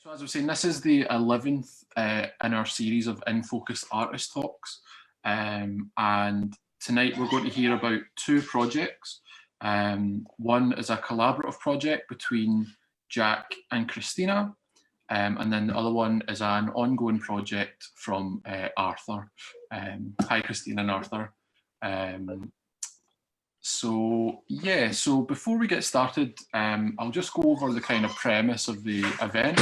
So as I was saying, this is the 11th in our series of In Focus Artist Talks. And tonight we're going to hear about two projects. One is a collaborative project between Jack and Christina. And then the other one is an ongoing project from Arthur. Hi, Christina and Arthur. So before we get started, I'll just go over the kind of premise of the event,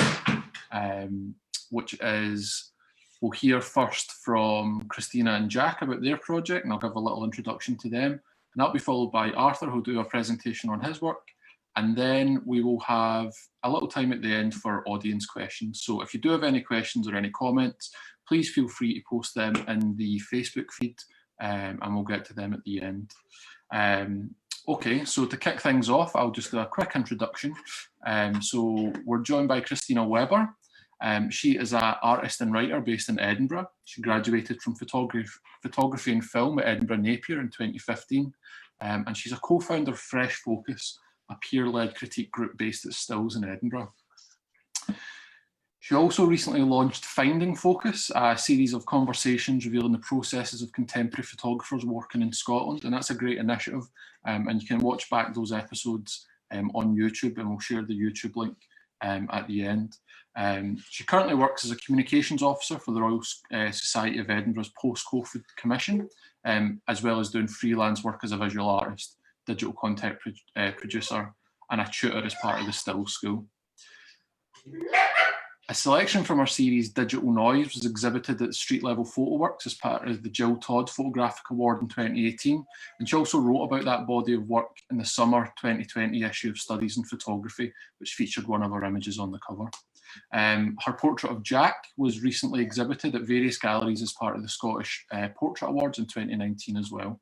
which is we'll hear first from Christina and Jack about their project, and I'll give a little introduction to them. And that'll be followed by Arthur, who'll do a presentation on his work. And then we will have a little time at the end for audience questions. So if you do have any questions or any comments, please feel free to post them in the Facebook feed, and we'll get to them at the end. Okay, so to kick things off, I'll just do a quick introduction. So we're joined by Christina Webber. She is an artist and writer based in Edinburgh. She graduated from photography and film at Edinburgh Napier in 2015. And she's a co-founder of Fresh Focus, a peer-led critique group based at Stills in Edinburgh. She also recently launched Finding Focus, a series of conversations revealing the processes of contemporary photographers working in Scotland, and that's a great initiative, and you can watch back those episodes on YouTube, and we'll share the YouTube link at the end. She currently works as a communications officer for the Royal Society of Edinburgh's Post-COVID Commission, as well as doing freelance work as a visual artist, digital content producer, and a tutor as part of the Stills School. A selection from our series Digital Noise was exhibited at Street Level Photo Works as part of the Jill Todd Photographic Award in 2018, and she also wrote about that body of work in the summer 2020 issue of Studies in Photography, which featured one of her images on the cover. Her portrait of Jack was recently exhibited at various galleries as part of the Scottish Portrait Awards in 2019 as well.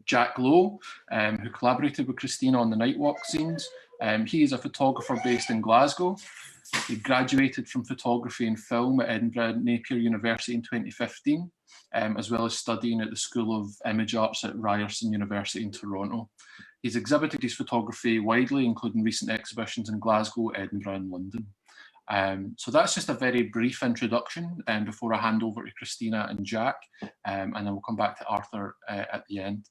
Jack Lowe, who collaborated with Christina on the night walk scenes. He is a photographer based in Glasgow. He graduated from photography and film at Edinburgh Napier University in 2015, as well as studying at the School of Image Arts at Ryerson University in Toronto. He's exhibited his photography widely, including recent exhibitions in Glasgow, Edinburgh and London. So that's just a very brief introduction before I hand over to Christina and Jack, and then we'll come back to Arthur at the end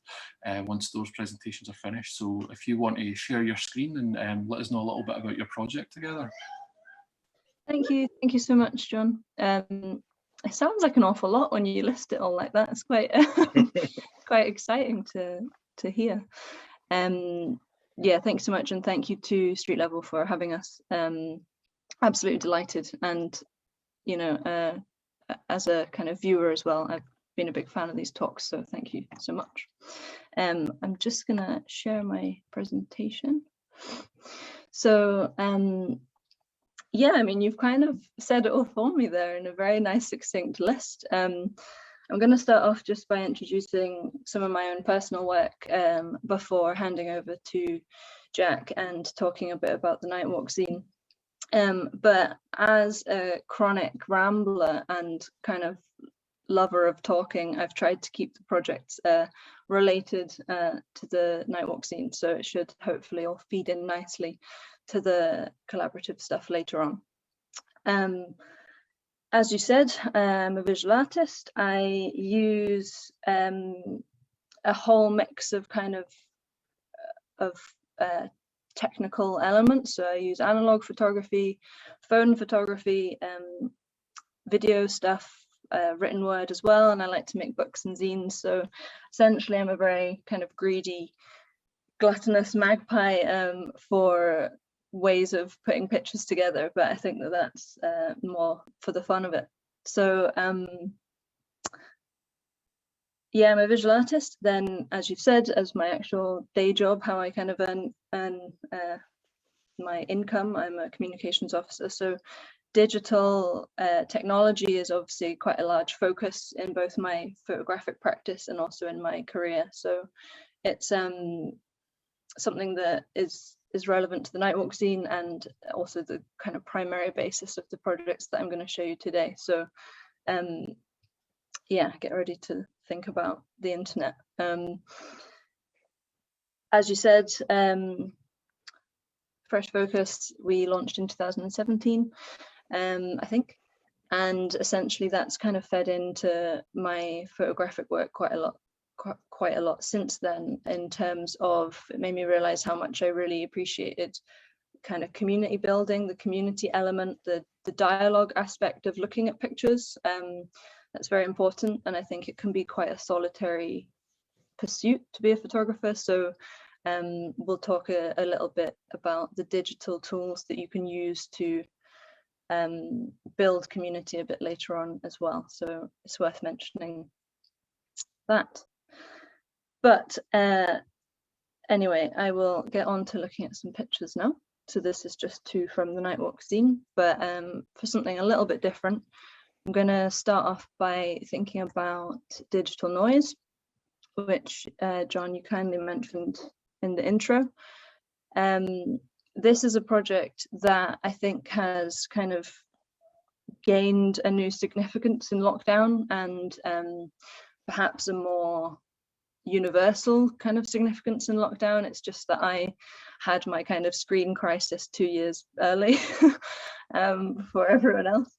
once those presentations are finished. So if you want to share your screen and let us know a little bit about your project together. Thank you so much, John. It sounds like an awful lot when you list it all like that. It's quite quite exciting to hear. Yeah, thanks so much, and thank you to Street Level for having us. Absolutely delighted, and you know, as a kind of viewer as well, I've been a big fan of these talks, so thank you so much. I'm just gonna share my presentation. So yeah, I mean, you've kind of said it all for me there in a very nice succinct list. I'm going to start off just by introducing some of my own personal work before handing over to Jack and talking a bit about the Nightwalk zine. But as a chronic rambler and kind of lover of talking, I've tried to keep the projects related to the Nightwalk scene, so it should hopefully all feed in nicely to the collaborative stuff later on. As you said, I'm a visual artist. I use a whole mix of kind of technical elements. So I use analog photography, phone photography, video stuff, written word as well, and I like to make books and zines. So essentially I'm a very kind of greedy, gluttonous magpie for ways of putting pictures together, but I think that that's more for the fun of it. So yeah, I'm a visual artist. Then, as you've said, as my actual day job, how I kind of earn my income, I'm a communications officer. So digital technology is obviously quite a large focus in both my photographic practice and also in my career. So it's something that is relevant to the Nightwalk zine and also the kind of primary basis of the projects that I'm going to show you today. So yeah, get ready to think about the internet. As you said, Fresh Focus we launched in 2017, I think, and essentially that's kind of fed into my photographic work quite a lot since then, in terms of it made me realize how much I really appreciated kind of community building, the community element, the dialogue aspect of looking at pictures. That's very important, and I think it can be quite a solitary pursuit to be a photographer. So we'll talk a little bit about the digital tools that you can use to build community a bit later on as well. So it's worth mentioning that. But anyway, I will get on to looking at some pictures now. So this is just two from the Nightwalk scene, but for something a little bit different, I'm going to start off by thinking about digital noise, which John, you kindly mentioned in the intro. This is a project that I think has kind of gained a new significance in lockdown, and perhaps a more universal kind of significance in lockdown. It's just that I had my kind of screen crisis 2 years early before everyone else.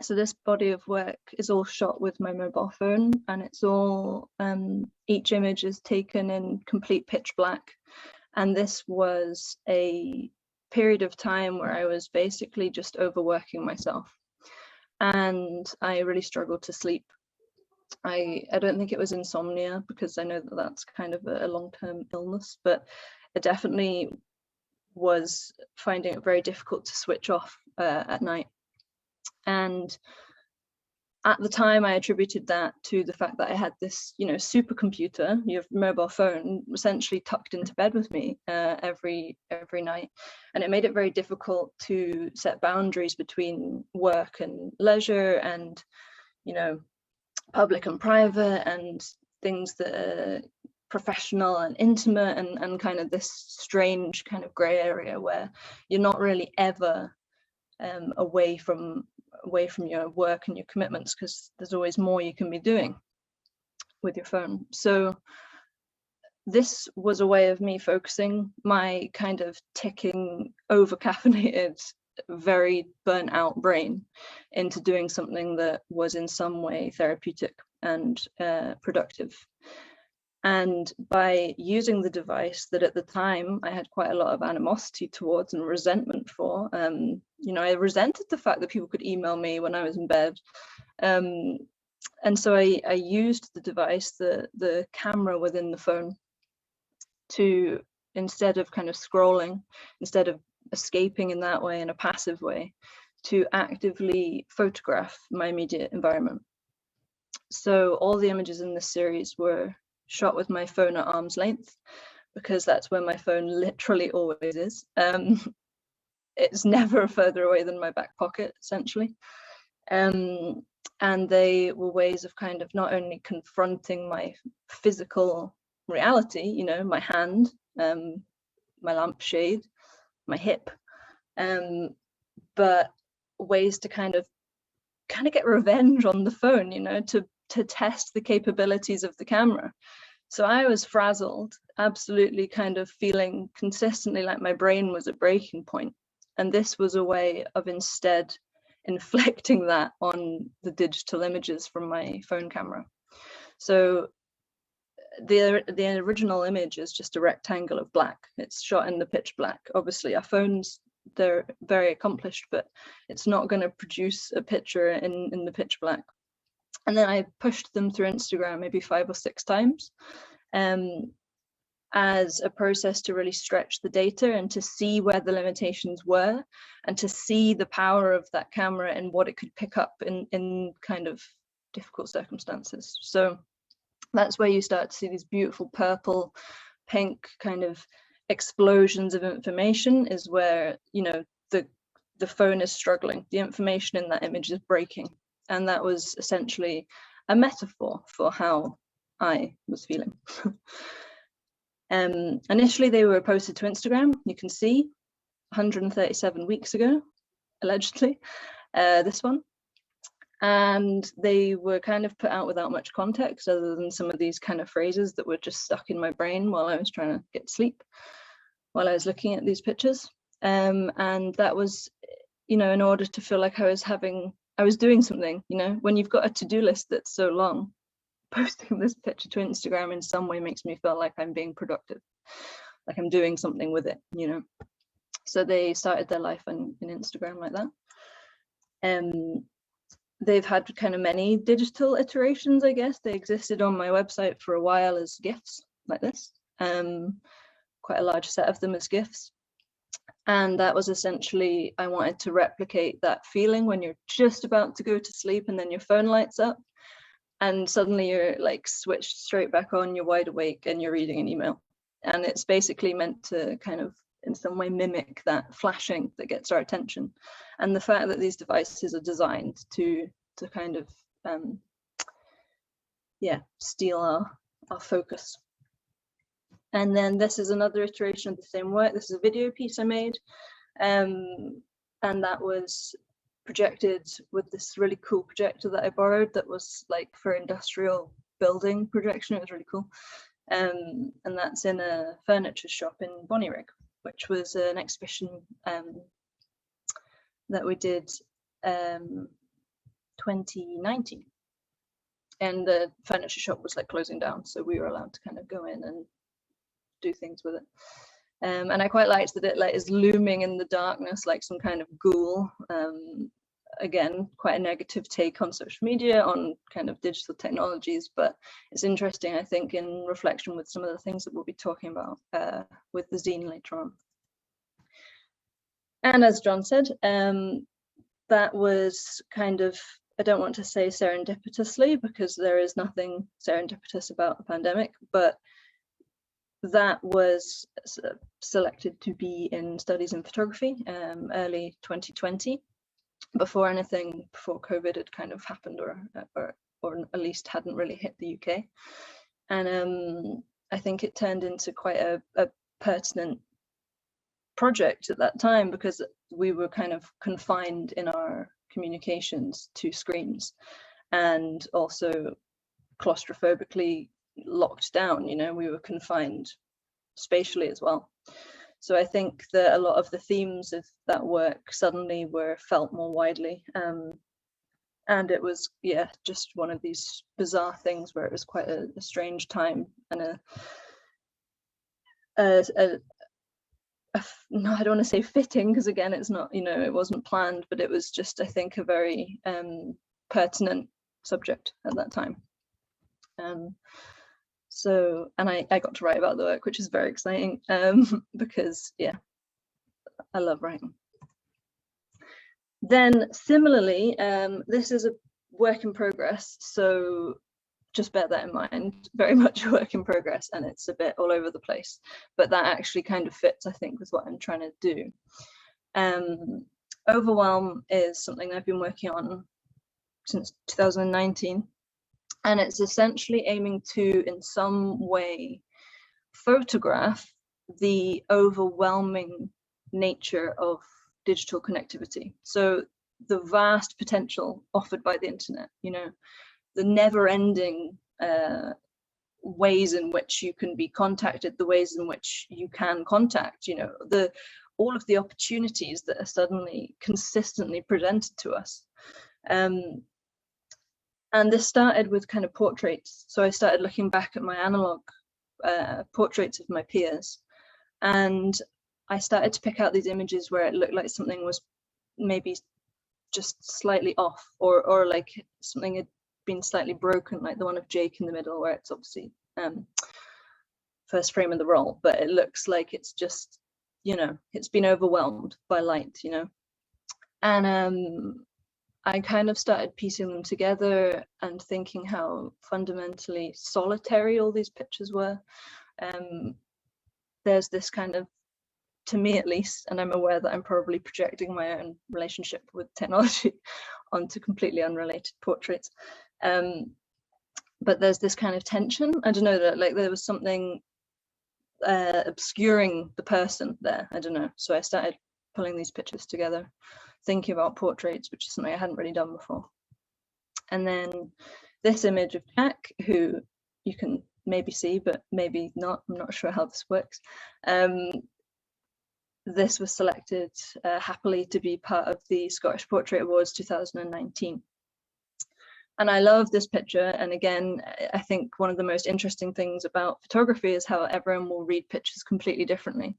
So this body of work is all shot with my mobile phone, and it's all each image is taken in complete pitch black. And this was a period of time where I was basically just overworking myself, and I really struggled to sleep. I don't think it was insomnia, because I know that that's kind of a long-term illness, but it definitely was finding it very difficult to switch off at night. And at the time I attributed that to the fact that I had this, you know, supercomputer, your mobile phone, essentially tucked into bed with me every night. And it made it very difficult to set boundaries between work and leisure, and, you know, public and private, and things that are professional and intimate, and kind of this strange kind of grey area where you're not really ever away from your work and your commitments, because there's always more you can be doing with your phone. So this was a way of me focusing my kind of ticking, over caffeinated, very burnt out brain into doing something that was in some way therapeutic and productive. And by using the device that at the time I had quite a lot of animosity towards and resentment for, you know, I resented the fact that people could email me when I was in bed. And so I used the device, the camera within the phone, to, instead of kind of scrolling, instead of escaping in that way, in a passive way, to actively photograph my immediate environment. So all the images in this series were shot with my phone at arm's length, because that's where my phone literally always is. It's never further away than my back pocket, essentially. And they were ways of kind of not only confronting my physical reality, you know, my hand, my lampshade, my hip, but ways to kind of get revenge on the phone, you know, to test the capabilities of the camera. So I was frazzled, absolutely kind of feeling consistently like my brain was at breaking point. And this was a way of instead inflicting that on the digital images from my phone camera. So the original image is just a rectangle of black. It's shot in the pitch black. Obviously our phones, they're very accomplished, but it's not going to produce a picture in the pitch black. And then I pushed them through Instagram maybe 5 or 6 times as a process to really stretch the data and to see where the limitations were, and to see the power of that camera and what it could pick up in kind of difficult circumstances. So that's where you start to see these beautiful purple, pink kind of explosions of information, is where, you know, the phone is struggling. The information in that image is breaking. And that was essentially a metaphor for how I was feeling. Initially, they were posted to Instagram. You can see 137 weeks ago, allegedly, this one. And they were kind of put out without much context, other than some of these kind of phrases that were just stuck in my brain while I was trying to get sleep. while I was looking at these pictures. And that was, you know, in order to feel like I was doing something, you know, when you've got a to-do list that's so long, posting this picture to Instagram in some way makes me feel like I'm being productive, like I'm doing something with it, you know. So they started their life in Instagram like that. They've had kind of many digital iterations, I guess. They existed on my website for a while as GIFs like this, quite a large set of them as GIFs. And that was essentially, I wanted to replicate that feeling when you're just about to go to sleep and then your phone lights up and suddenly you're like switched straight back on, you're wide awake and you're reading an email. And it's basically meant to kind of in some way mimic that flashing that gets our attention. And the fact that these devices are designed to kind of steal our focus. And then this is another iteration of the same work. This is a video piece I made, and that was projected with this really cool projector that I borrowed that was like for industrial building projection. It was really cool. And that's in a furniture shop in Bonnyrigg, which was an exhibition that we did 2019. And the furniture shop was like closing down, so we were allowed to kind of go in and do things with it. And I quite liked that it like is looming in the darkness like some kind of ghoul. Again, quite a negative take on social media, on kind of digital technologies, but it's interesting, I think, in reflection with some of the things that we'll be talking about with the zine later on. And as John said, that was kind of, I don't want to say serendipitously because there is nothing serendipitous about the pandemic, but that was selected to be in studies in photography early 2020, before COVID had kind of happened, or at least hadn't really hit the UK. And I think it turned into quite a pertinent project at that time because we were kind of confined in our communications to screens and also claustrophobically locked down, you know, we were confined spatially as well. So I think that a lot of the themes of that work suddenly were felt more widely, and it was just one of these bizarre things where it was quite a strange time and no, I don't want to say fitting because again it's not, you know, it wasn't planned, but it was just, I think, a very pertinent subject at that time. So, and I got to write about the work, which is very exciting because I love writing. Then similarly, this is a work in progress, so just bear that in mind, very much a work in progress, and it's a bit all over the place, but that actually kind of fits, I think, with what I'm trying to do. Overwhelm is something I've been working on since 2019. And it's essentially aiming to, in some way, photograph the overwhelming nature of digital connectivity. So the vast potential offered by the internet, you know, the never-ending ways in which you can be contacted, the ways in which you can contact, you know, all of the opportunities that are suddenly consistently presented to us. And this started with kind of portraits. So I started looking back at my analog portraits of my peers. And I started to pick out these images where it looked like something was maybe just slightly off, or like something had been slightly broken, like the one of Jake in the middle, where it's obviously first frame of the roll, but it looks like it's just, you know, it's been overwhelmed by light, you know. And I kind of started piecing them together and thinking how fundamentally solitary all these pictures were. There's this kind of, to me at least, and I'm aware that I'm probably projecting my own relationship with technology onto completely unrelated portraits. But there's this kind of tension. I don't know, that like there was something obscuring the person there. I don't know. So I started pulling these pictures together, thinking about portraits, which is something I hadn't really done before. And then this image of Jack, who you can maybe see, but maybe not, I'm not sure how this works. this was selected happily to be part of the Scottish Portrait Awards 2019. And I love this picture. And again, I think one of the most interesting things about photography is how everyone will read pictures completely differently.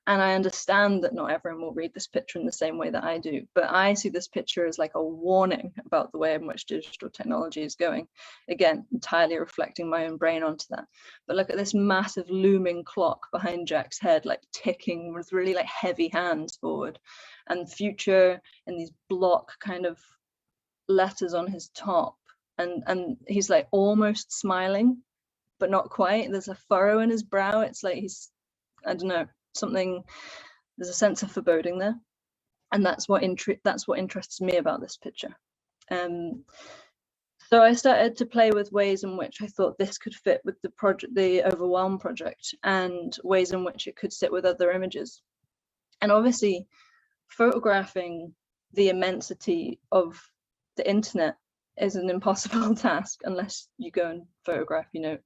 And I understand that not everyone will read this picture in the same way that I do, but I see this picture as like a warning about the way in which digital technology is going. Again, entirely reflecting my own brain onto that. But look at this massive looming clock behind Jack's head, like ticking with really like heavy hands forward, and future and these block kind of letters on his top. And he's like almost smiling, but not quite. There's a furrow in his brow. It's like he's, I don't know, something, there's a sense of foreboding there. And that's what interests me about this picture. So I started to play with ways in which I thought this could fit with the project, the Overwhelm project, and ways in which it could sit with other images. And obviously photographing the immensity of the internet is an impossible task unless you go and photograph, you know,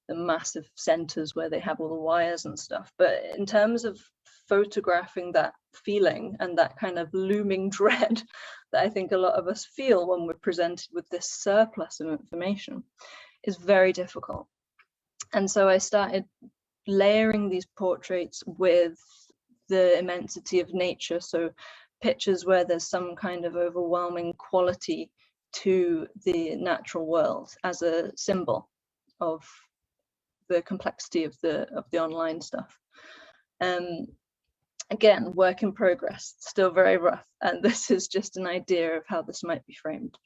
the massive centers where they have all the wires and stuff. But in terms of photographing that feeling and that kind of looming dread that I think a lot of us feel when we're presented with this surplus of information, is very difficult. And so I started layering these portraits with the immensity of nature. So pictures where there's some kind of overwhelming quality to the natural world as a symbol of the complexity of the online stuff. Again, work in progress, still very rough, and this is just an idea of how this might be framed.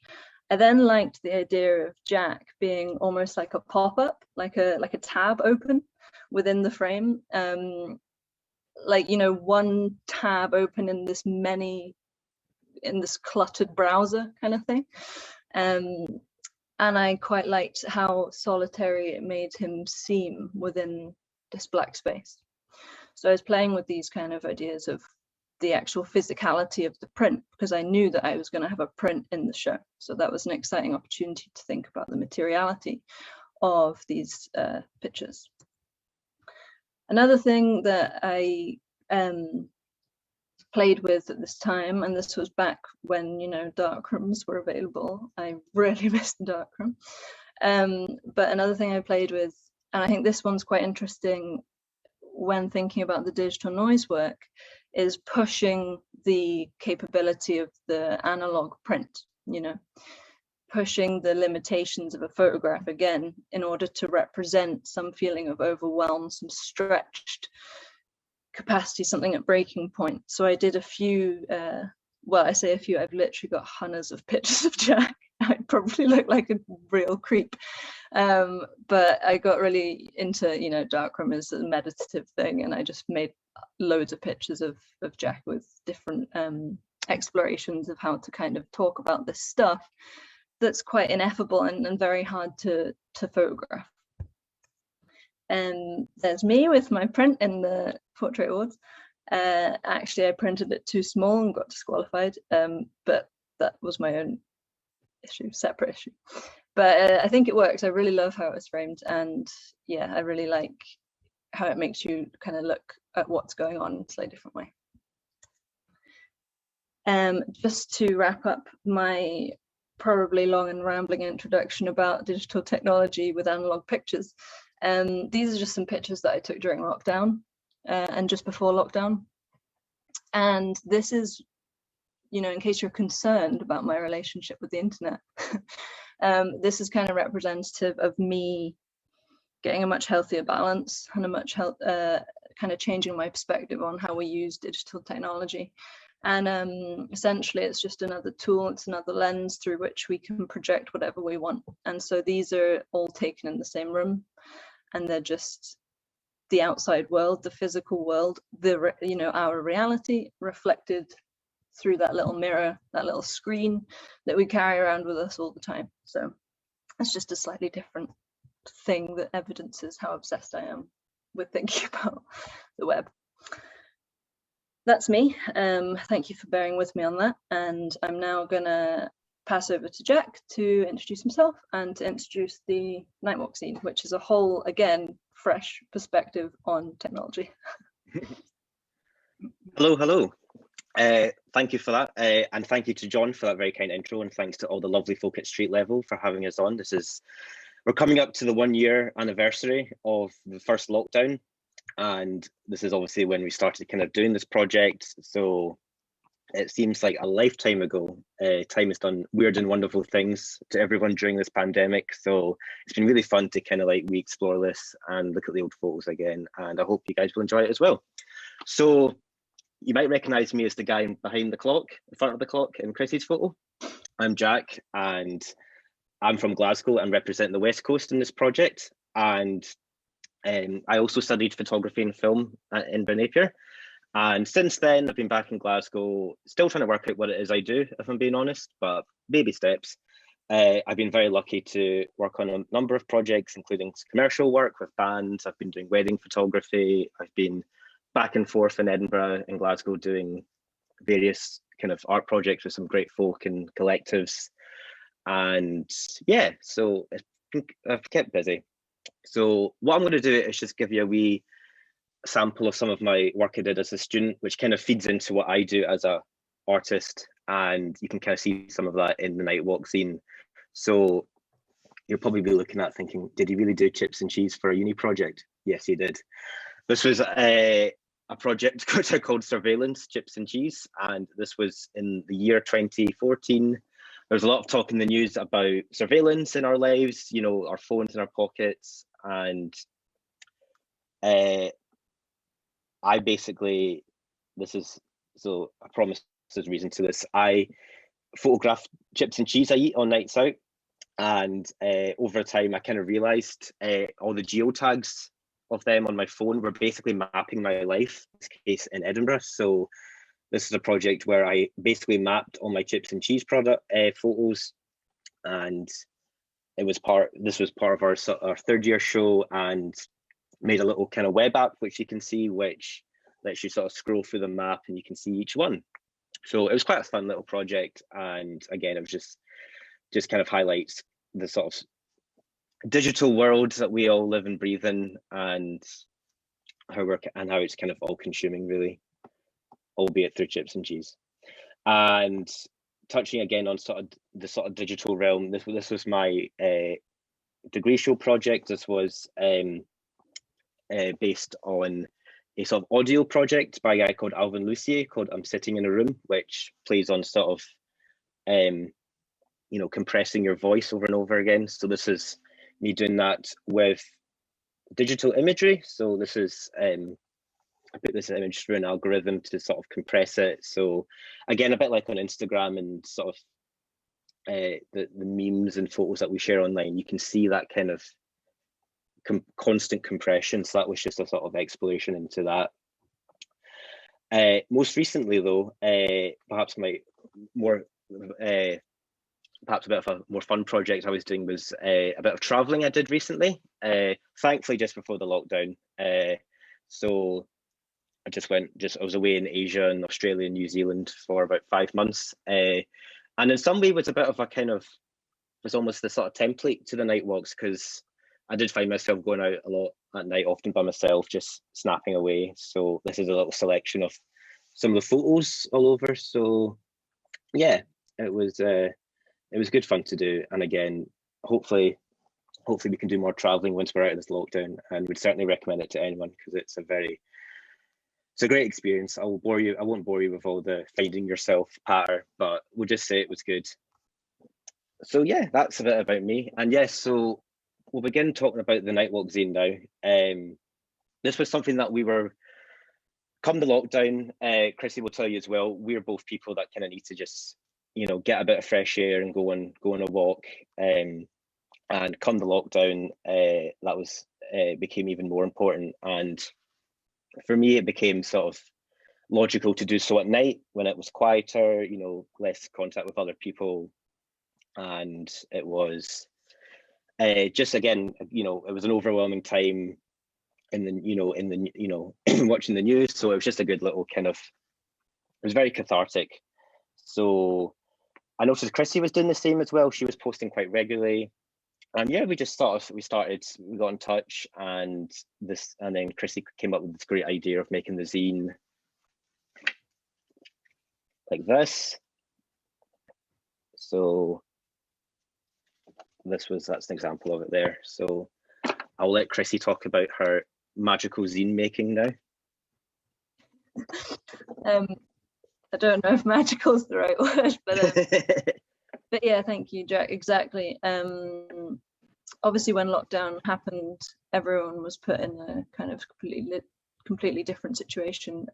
I then liked the idea of Jack being almost like a pop-up, like a tab open within the frame, like, you know, one tab open in this cluttered browser kind of thing. And I quite liked how solitary it made him seem within this black space. So I was playing with these kind of ideas of the actual physicality of the print, because I knew that I was going to have a print in the show. So that was an exciting opportunity to think about the materiality of these pictures. Another thing that I played with at this time, and this was back when, you know, darkrooms were available. I really missed the darkroom. But another thing I played with, and I think this one's quite interesting when thinking about the digital noise work, is pushing the capability of the analog print, you know, pushing the limitations of a photograph again in order to represent some feeling of overwhelm, some stretched capacity, something at breaking point. So I did a few, well, I say a few, I've literally got hundreds of pictures of Jack. I probably look like a real creep. But I got really into, you know, darkroom as a meditative thing, and I just made loads of pictures of Jack with different explorations of how to kind of talk about this stuff that's quite ineffable and very hard to photograph. And there's me with my print in the Portrait Awards. Actually, I printed it too small and got disqualified, but that was my own issue, separate issue. But I think it works. I really love how it's framed, and yeah, I really like how it makes you kind of look at what's going on in a slightly different way. Just to wrap up my probably long and rambling introduction about digital technology with analog pictures, these are just some pictures that I took during lockdown and just before lockdown. And this is, you know, in case you're concerned about my relationship with the internet, this is kind of representative of me getting a much healthier balance and a much kind of changing my perspective on how we use digital technology. And essentially it's just another tool, it's another lens through which we can project whatever we want. And so these are all taken in the same room, and they're just the outside world, the physical world, you know, our reality reflected through that little mirror, that little screen that we carry around with us all the time. So it's just a slightly different thing that evidences how obsessed I am with thinking about the web. That's me. Thank you for bearing with me on that. And I'm now gonna pass over to Jack to introduce himself and to introduce the Nightwalk scene, which is a whole, again, fresh perspective on technology. Hello, hello. Thank you for that, and thank you to John for that very kind intro, and thanks to all the lovely folk at Street Level for having us on. We're coming up to the 1-year anniversary of the first lockdown, and this is obviously when we started kind of doing this project. So it seems like a lifetime ago. Time has done weird and wonderful things to everyone during this pandemic. So it's been really fun to kind of like re-explore this and look at the old photos again. And I hope you guys will enjoy it as well. So you might recognize me as the guy behind the clock, in front of the clock in Chrissy's photo. I'm Jack, and I'm from Glasgow and represent the West Coast in this project. And I also studied photography and film at Edinburgh Napier. And since then, I've been back in Glasgow, still trying to work out what it is I do, if I'm being honest, but baby steps. I've been very lucky to work on a number of projects, including commercial work with bands. I've been doing wedding photography. I've been back and forth in Edinburgh and Glasgow doing various kind of art projects with some great folk and collectives. And yeah, so I've kept busy. So what I'm going to do is just give you a wee sample of some of my work I did as a student, which kind of feeds into what I do as a artist, and you can kind of see some of that in the Nightwalk scene. So you'll probably be looking at thinking, did he really do chips and cheese for a uni project? Yes, he did. This was a project called Surveillance, Chips and Cheese, and this was in the year 2014. There was a lot of talk in the news about surveillance in our lives, you know, our phones in our pockets, and I basically, I promise there's a reason to this. I photographed chips and cheese I eat on nights out, and over time I kind of realized all the geotags of them on my phone were basically mapping my life, in this case in Edinburgh. So this is a project where I basically mapped all my chips and cheese product photos, and this was part of our third year show, and made a little kind of web app which you can see, which lets you sort of scroll through the map and you can see each one. So it was quite a fun little project, and again, it was just kind of highlights the sort of digital world that we all live and breathe in, and how it's kind of all consuming, really, albeit through chips and cheese. And touching again on the sort of digital realm, this was my degree show project. This was based on a sort of audio project by a guy called Alvin Lucier called I'm Sitting in a Room, which plays on sort of you know, compressing your voice over and over again. So this is me doing that with digital imagery. So this is I put this image through an algorithm to sort of compress it. So again, a bit like on Instagram and sort of the memes and photos that we share online, you can see that kind of constant compression. So that was just a sort of exploration into that. Most recently, though, perhaps perhaps a bit of a more fun project I was doing was a bit of traveling I did recently, thankfully just before the lockdown. So I was away in Asia and Australia and New Zealand for about 5 months. And in some way was a bit of a kind of, was almost the sort of template to the night walks, because I did find myself going out a lot at night, often by myself, just snapping away. So this is a little selection of some of the photos all over. So yeah, it was good fun to do. And again, hopefully we can do more traveling once we're out of this lockdown, and would certainly recommend it to anyone, because it's a great experience. I won't bore you with all the finding yourself patter, but we'll just say it was good. So yeah, that's a bit about me. And yes, so we'll begin talking about the Nightwalk zine now. This was something that we were, come the lockdown, Chrissy will tell you as well, we're both people that kind of need to just, you know, get a bit of fresh air and go on a walk. And come the lockdown, that was became even more important. And for me, it became sort of logical to do so at night when it was quieter, you know, less contact with other people. And it was just, again, you know, it was an overwhelming time watching the news. So it was just a good little kind of, it was very cathartic. So I noticed Chrissy was doing the same as well. She was posting quite regularly. And yeah, we got in touch, and then Chrissy came up with this great idea of making the zine. like this. So that's an example of it there. So I'll let Chrissy talk about her magical zine making now. I don't know if magical is the right word, but yeah, thank you, Jack. Exactly. Obviously, when lockdown happened, everyone was put in a kind of completely different situation.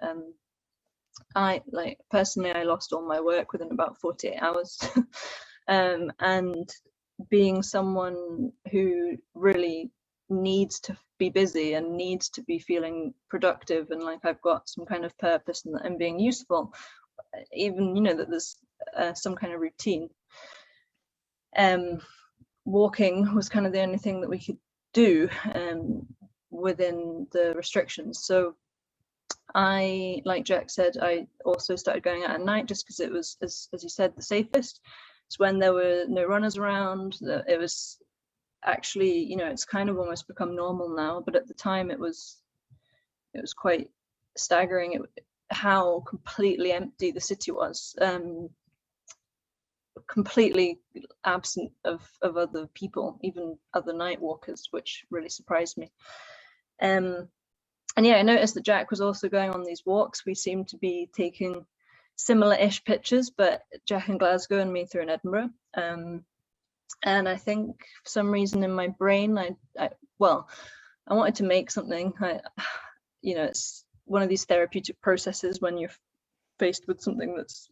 I personally, I lost all my work within about 48 hours, and being someone who really needs to be busy and needs to be feeling productive and like I've got some kind of purpose and being useful, even that there's some kind of routine. Walking was kind of the only thing that we could do within the restrictions. So I, like Jack said, I also started going out at night just because it was, as you said, the safest. It's when there were no runners around. It was actually, it's kind of almost become normal now, but at the time it was quite staggering how completely empty the city was, completely absent of other people, even other night walkers, which really surprised me. And yeah, I noticed that Jack was also going on these walks. We seemed to be taking similar-ish pictures, but Jack in Glasgow and me through in Edinburgh. And I think for some reason in my brain, I wanted to make something. It's one of these therapeutic processes when you're faced with something that's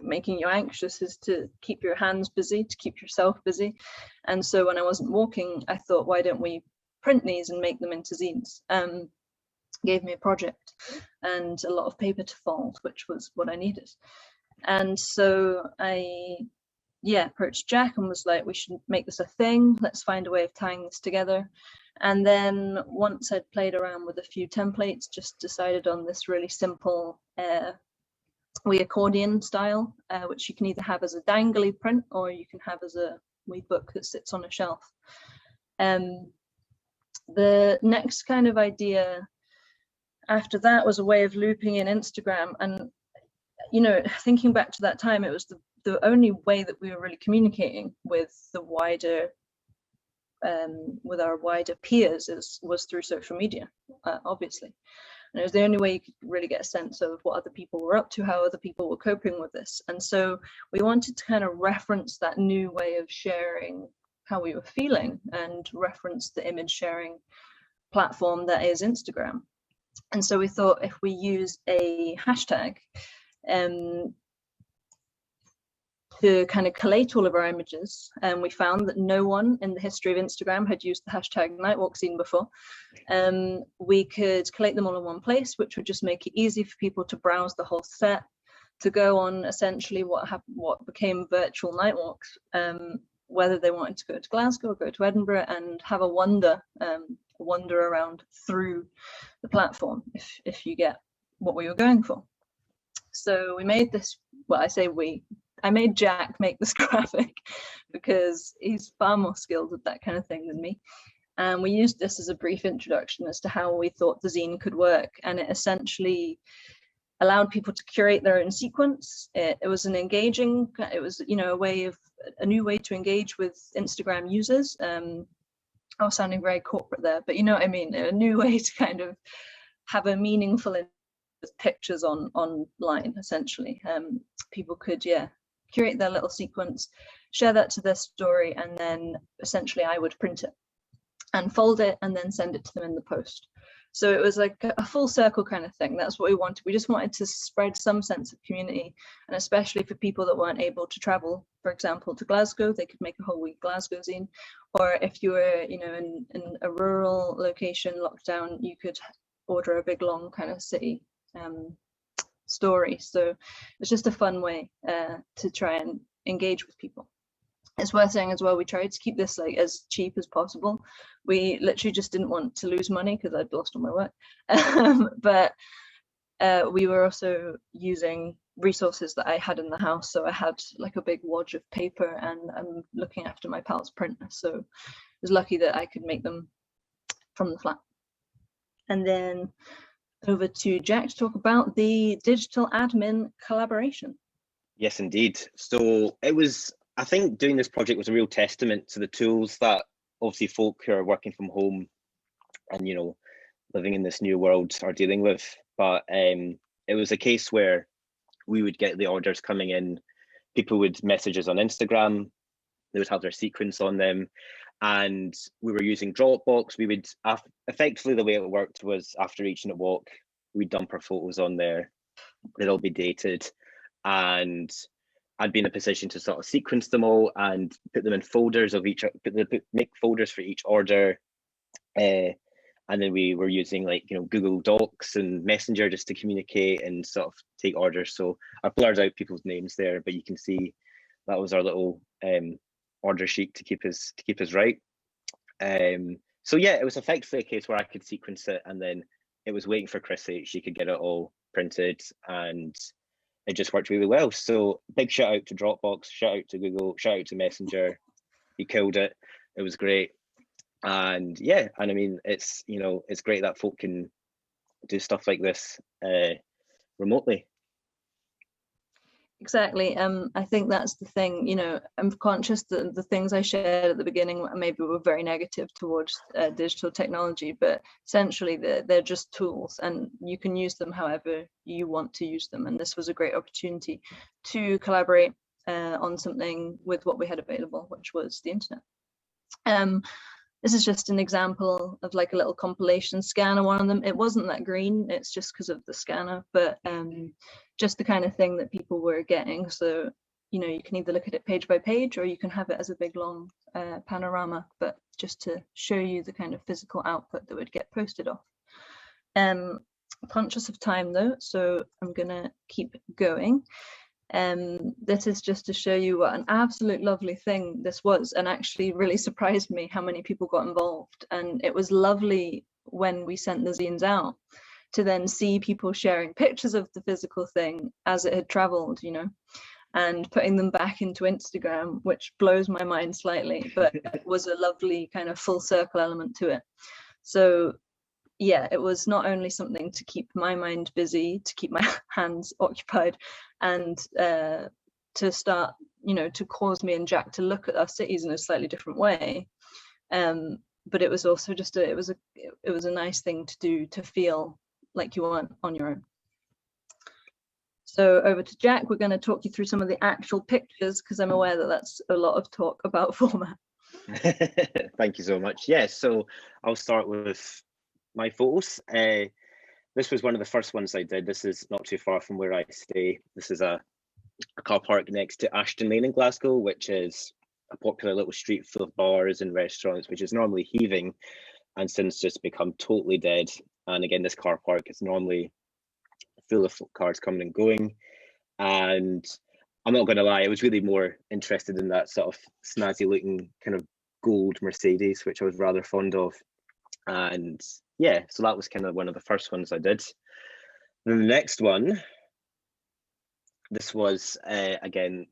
making you anxious, is to keep your hands busy, to keep yourself busy. And so when I wasn't walking, I thought, why don't we print these and make them into zines? Gave me a project and a lot of paper to fold, which was what I needed. And so I approached Jack and was like, we should make this a thing, let's find a way of tying this together. And then once I'd played around with a few templates, just decided on this really simple wee accordion style, which you can either have as a dangly print or you can have as a wee book that sits on a shelf. The next kind of idea after that was a way of looping in Instagram. And thinking back to that time, it was the only way that we were really communicating with the wider with our wider peers was through social media, obviously. And it was the only way you could really get a sense of what other people were up to, how other people were coping with this. And so we wanted to kind of reference that new way of sharing how we were feeling and reference the image sharing platform that is Instagram. And so we thought if we use a hashtag to kind of collate all of our images, and we found that no one in the history of Instagram had used the hashtag nightwalkscene before. We could collate them all in one place, which would just make it easy for people to browse the whole set, to go on essentially what became virtual night walks, whether they wanted to go to Glasgow or go to Edinburgh, and have a wander around through the platform, if you get what we were going for. So we made this, well, I say I made Jack make this graphic because he's far more skilled at that kind of thing than me. And we used this as a brief introduction as to how we thought the zine could work. And it essentially allowed people to curate their own sequence. It was an engaging, it was, a new way to engage with Instagram users. I was sounding very corporate there, but you know what I mean? A new way to kind of have a meaningful pictures online, essentially. People could, curate their little sequence, share that to their story, and then essentially I would print it and fold it and then send it to them in the post. So it was like a full circle kind of thing. That's what we wanted. We just wanted to spread some sense of community, and especially for people that weren't able to travel, for example, to Glasgow, they could make a whole week Glasgow zine. Or if you were, in a rural location, lockdown, you could order a big long kind of city story. So it's just a fun way to try and engage with people. It's worth saying as well, we tried to keep this like as cheap as possible. We literally just didn't want to lose money because I'd lost all my work. But we were also using resources that I had in the house. So I had like a big wad of paper, and I'm looking after my pal's printer. So I was lucky that I could make them from the flat. And then over to Jack to talk about the digital admin collaboration. Yes, indeed. So it was, I think doing this project was a real testament to the tools that obviously folk who are working from home and, you know, living in this new world are dealing with. But it was a case where we would get the orders coming in, people would message us on Instagram, they would have their sequence on them, and we were using Dropbox. We would, effectively the way it worked was after each Knit Walk, we'd dump our photos on there, they'd all be dated, and I'd be in a position to sort of sequence them all and put them in folders of each, make folders for each order. And then we were using, like, you know, Google Docs and Messenger just to communicate and sort of take orders. So I blurred out people's names there, but you can see that was our little order sheet to keep us right. So yeah, it was effectively a case where I could sequence it, and then it was waiting for Chrissy. She could get it all printed, and it just worked really well. So big shout out to Dropbox, shout out to Google, shout out to Messenger. You killed it. It was great. And yeah, and I mean, it's, you know, it's great that folk can do stuff like this remotely. Exactly. I think that's the thing, you know, I'm conscious that the things I shared at the beginning maybe were very negative towards digital technology, but essentially they're just tools and you can use them however you want to use them. And this was a great opportunity to collaborate on something with what we had available, which was the internet. This is just an example of like a little compilation scanner, one of them. It wasn't that green, it's just because of the scanner, but just the kind of thing that people were getting. So, you know, you can either look at it page by page or you can have it as a big long panorama, but just to show you the kind of physical output that would get posted off. Conscious of time though, so I'm gonna keep going. This is just to show you what an absolute lovely thing this was, and actually really surprised me how many people got involved. And it was lovely when we sent the zines out to then see people sharing pictures of the physical thing as it had traveled, you know, and putting them back into Instagram, which blows my mind slightly, but it was a lovely kind of full circle element to it. So yeah, it was not only something to keep my mind busy, to keep my hands occupied, and to start, you know, to cause me and Jack to look at our cities in a slightly different way. But it was also just it was a nice thing to do, to feel like you weren't on your own. So over to Jack, we're going to talk you through some of the actual pictures, because I'm aware that that's a lot of talk about format. Thank you so much. Yes, so I'll start with my photos. This was one of the first ones I did. This is not too far from where I stay. This is a car park next to Ashton Lane in Glasgow, which is a popular little street full of bars and restaurants, which is normally heaving and since just become totally dead. And again, this car park is normally full of cars coming and going. And I'm not going to lie, I was really more interested in that sort of snazzy looking kind of gold Mercedes, which I was rather fond of. And yeah, so that was kind of one of the first ones I did. Then the next one, this was again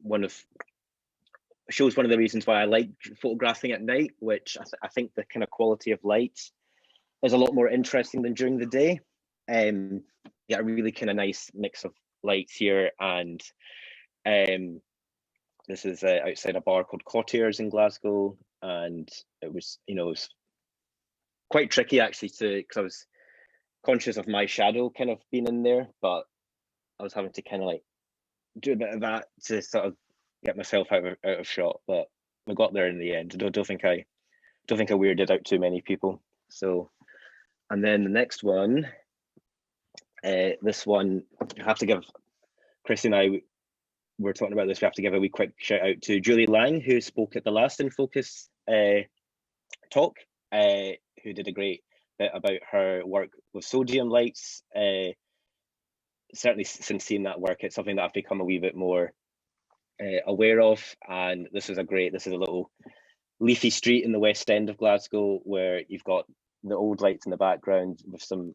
shows one of the reasons why I like photographing at night, which I think the kind of quality of light is a lot more interesting than during the day. Yeah, a really kind of nice mix of lights here, and this is outside a bar called Courtiers in Glasgow, and it was, you know, it was quite tricky actually because I was conscious of my shadow kind of being in there, but I was having to kind of like do a bit of that to sort of get myself out of shot, but we got there in the end. I don't think I weirded out too many people. So, and then the next one, this one, I have to give, Chris and I were talking about this, we have to give a wee quick shout out to Julie Lange, who spoke at the last In Focus talk, who did a great bit about her work with sodium lights. Certainly since seeing that work, it's something that I've become a wee bit more aware of. And this is a little leafy street in the West End of Glasgow where you've got the old lights in the background with some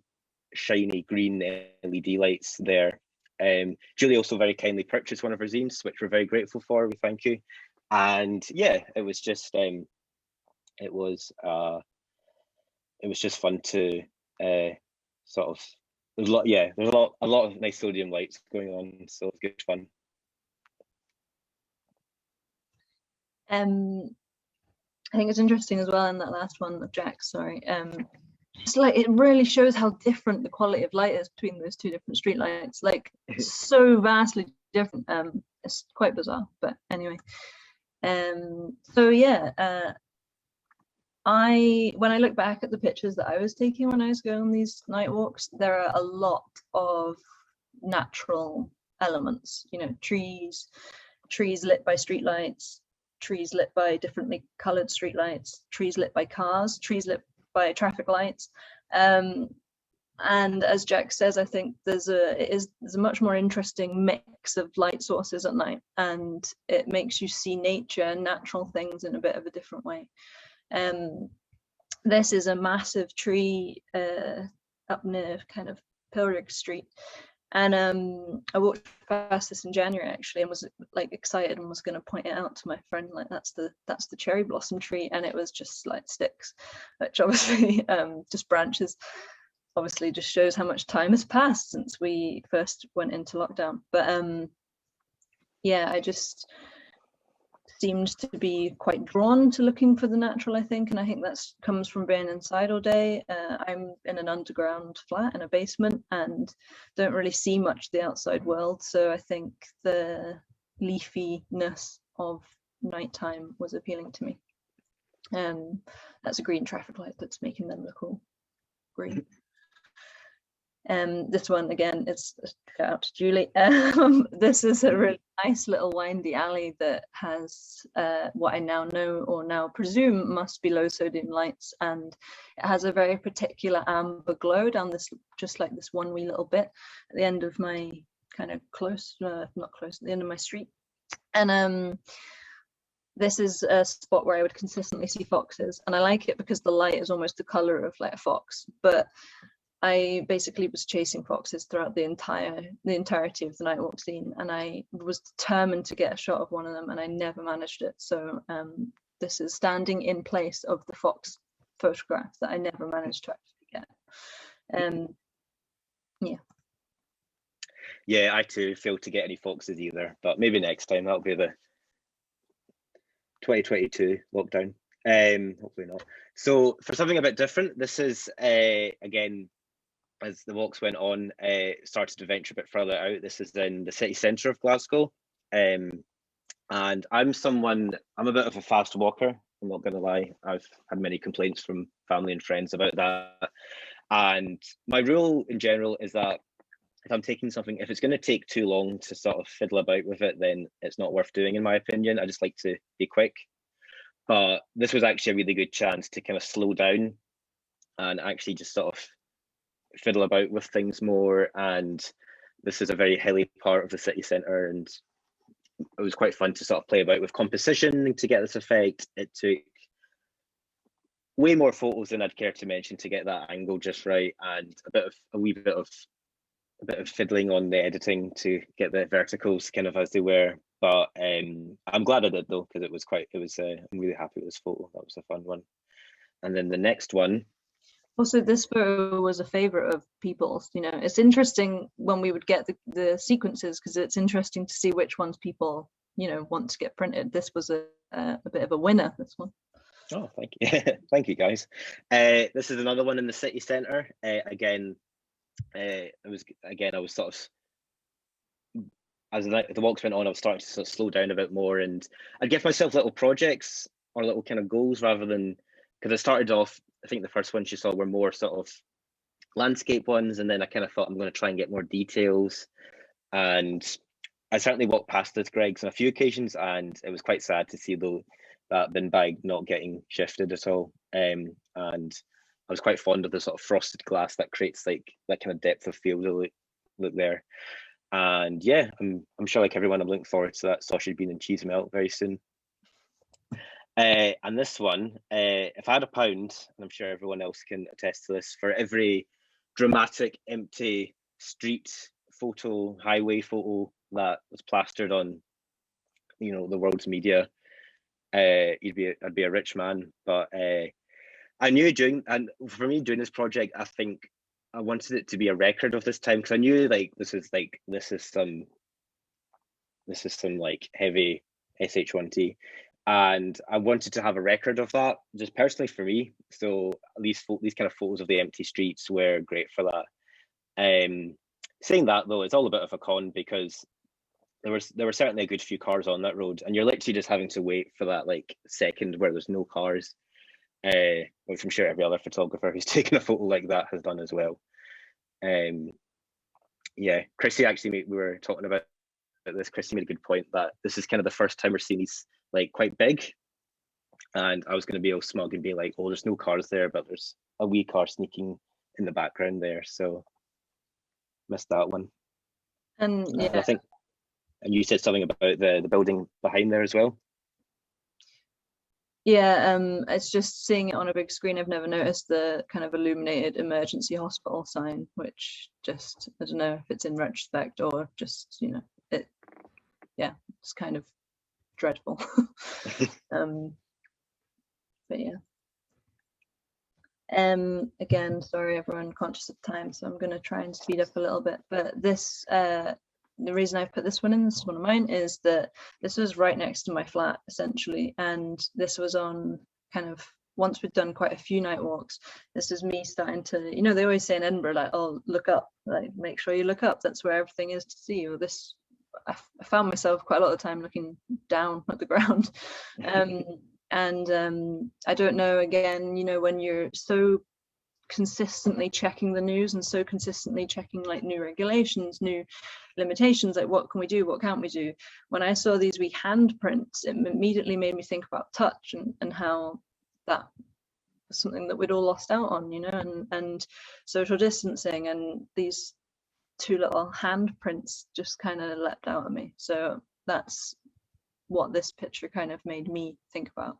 shiny green LED lights there. Julie also very kindly purchased one of her zines, which we're very grateful for. We thank you. And yeah, it was just it was just fun to sort of there's a lot of nice sodium lights going on, so it's good fun. I think it's interesting as well in that last one of Jack's, sorry. It's like it really shows how different the quality of light is between those two different street lights, like so vastly different. It's quite bizarre, but anyway. So yeah, when I look back at the pictures that I was taking when I was going on these night walks, there are a lot of natural elements, you know, trees lit by street lights, trees lit by differently colored streetlights, trees lit by cars, trees lit by traffic lights. And as Jack says, I think there's a much more interesting mix of light sources at night, and it makes you see nature and natural things in a bit of a different way. This is a massive tree up near kind of Pilrig Street. And I walked past this in January actually, and was like excited and was going to point it out to my friend, like that's the cherry blossom tree, and it was just like sticks, which obviously just branches. Obviously, just shows how much time has passed since we first went into lockdown. But yeah, I just seemed to be quite drawn to looking for the natural, I think, and I think that comes from being inside all day. I'm in an underground flat in a basement and don't really see much of the outside world, so I think the leafiness of nighttime was appealing to me. That's a green traffic light that's making them look all green. This one again, it's shout out to Julie. This is a really nice little windy alley that has what I now know, or now presume, must be low sodium lights, and it has a very particular amber glow down this, just like this one wee little bit at the end of my kind of not close, at the end of my street. And this is a spot where I would consistently see foxes, and I like it because the light is almost the color of like a fox, but I basically was chasing foxes throughout the entirety of the night walk scene, and I was determined to get a shot of one of them, and I never managed it. So this is standing in place of the fox photograph that I never managed to actually get. Yeah, I too failed to get any foxes either, but maybe next time. That'll be the 2022 lockdown. Hopefully not. So for something a bit different, this is again, as the walks went on, started to venture a bit further out. This is in the city centre of Glasgow. And I'm a bit of a fast walker, I'm not going to lie. I've had many complaints from family and friends about that. And my rule in general is that if I'm taking something, if it's going to take too long to sort of fiddle about with it, then it's not worth doing, in my opinion. I just like to be quick. But this was actually a really good chance to kind of slow down and actually just sort of fiddle about with things more. And this is a very hilly part of the city centre, and it was quite fun to sort of play about with composition to get this effect. It took way more photos than I'd care to mention to get that angle just right, and a wee bit of fiddling on the editing to get the verticals kind of as they were. But I'm glad I did though, because I'm really happy with this photo. That was a fun one. And then the next one. Also, this photo was a favorite of people's. You know, it's interesting when we would get the sequences, because it's interesting to see which ones people, you know, want to get printed. This was a bit of a winner, this one. Oh, thank you. Thank you, guys. This is another one in the city centre. Again, I was sort of, as the walks went on, I was starting to sort of slow down a bit more, and I'd give myself little projects or little kind of goals rather than, because I started off, I think the first ones you saw were more sort of landscape ones, and then I kind of thought I'm going to try and get more details. And I certainly walked past this Greg's on a few occasions, and it was quite sad to see that bin bag not getting shifted at all. And I was quite fond of the sort of frosted glass that creates like that kind of depth of field look there. And yeah, I'm sure, like everyone, I'm looking forward to that sausage, bean and cheese melt very soon. And this one, if I had £1, and I'm sure everyone else can attest to this, for every dramatic empty street photo, highway photo that was plastered on, you know, the world's media, I'd be a rich man. But I knew and for me doing this project, I think I wanted it to be a record of this time, because I knew like this is some like heavy SH1T, and I wanted to have a record of that just personally for me. So these kind of photos of the empty streets were great for that. Saying that though, it's all a bit of a con, because there were certainly a good few cars on that road, and you're literally just having to wait for that like second where there's no cars, which I'm sure every other photographer who's taken a photo like that has done as well. Yeah, Chrissy, actually, we were talking about this. Chrissy made a good point that this is kind of the first time we're seeing these like quite big, and I was going to be all smug and be like, oh, there's no cars there, but there's a wee car sneaking in the background there, so missed that one. And yeah, I think, and you said something about the building behind there as well. yeah, it's just seeing it on a big screen. I've never noticed the kind of illuminated emergency hospital sign, which just, I don't know if it's in retrospect or just, you know, it's kind of dreadful. But yeah. Again, sorry everyone, conscious of time, so I'm going to try and speed up a little bit. But this, the reason I've put this one in, this is one of mine, is that this was right next to my flat essentially, and this was on kind of, once we'd done quite a few night walks, this is me starting to, you know, they always say in Edinburgh, like, oh, look up, like make sure you look up, that's where everything is to see. Or this, I found myself quite a lot of the time looking down at the ground. And I don't know, again, you know, when you're so consistently checking the news and so consistently checking like new regulations, new limitations, like what can we do, what can't we do, when I saw these wee handprints, it immediately made me think about touch and how that was something that we'd all lost out on, you know, and social distancing, and these two little handprints just kind of leapt out at me. So that's what this picture kind of made me think about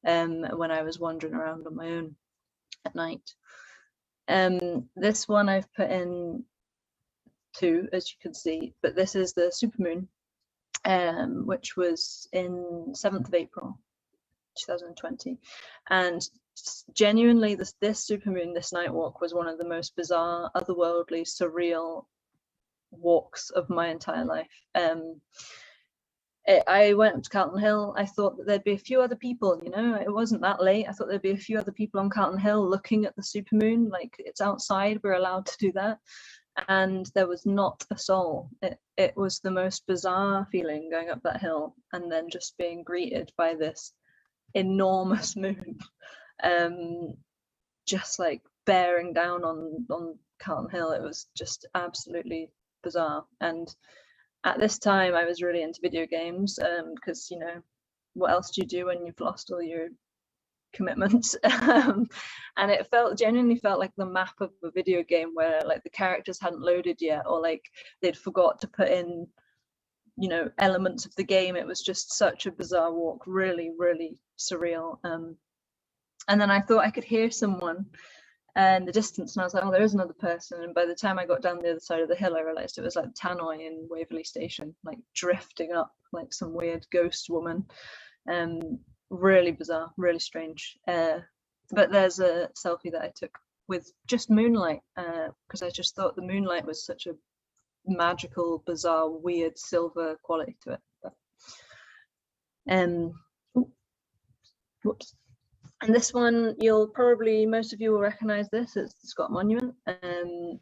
when I was wandering around on my own at night. This one I've put in two, as you can see, but this is the supermoon, which was in 7th of April 2020, and genuinely this supermoon, this night walk, was one of the most bizarre, otherworldly, surreal walks of my entire life. I went up to Carlton Hill. I thought that there'd be a few other people, you know, it wasn't that late. I thought there'd be a few other people on Carlton Hill looking at the supermoon, like it's outside, we're allowed to do that. And there was not a soul. It was the most bizarre feeling going up that hill and then just being greeted by this enormous moon, just like bearing down on Carlton Hill. It was just absolutely bizarre. And at this time I was really into video games, because, you know, what else do you do when you've lost all your commitments? And it genuinely felt like the map of a video game where like the characters hadn't loaded yet, or like they'd forgot to put in, you know, elements of the game. It was just such a bizarre walk, really, really surreal. And then I thought I could hear someone in the distance, and I was like, oh, there is another person. And by the time I got down the other side of the hill, I realized it was like Tannoy in Waverley Station, like drifting up like some weird ghost woman. Really bizarre, really strange. But there's a selfie that I took with just moonlight, because I just thought the moonlight was such a magical, bizarre, weird silver quality to it. But, whoops. And this one, most of you will recognize this. It's the Scott Monument, the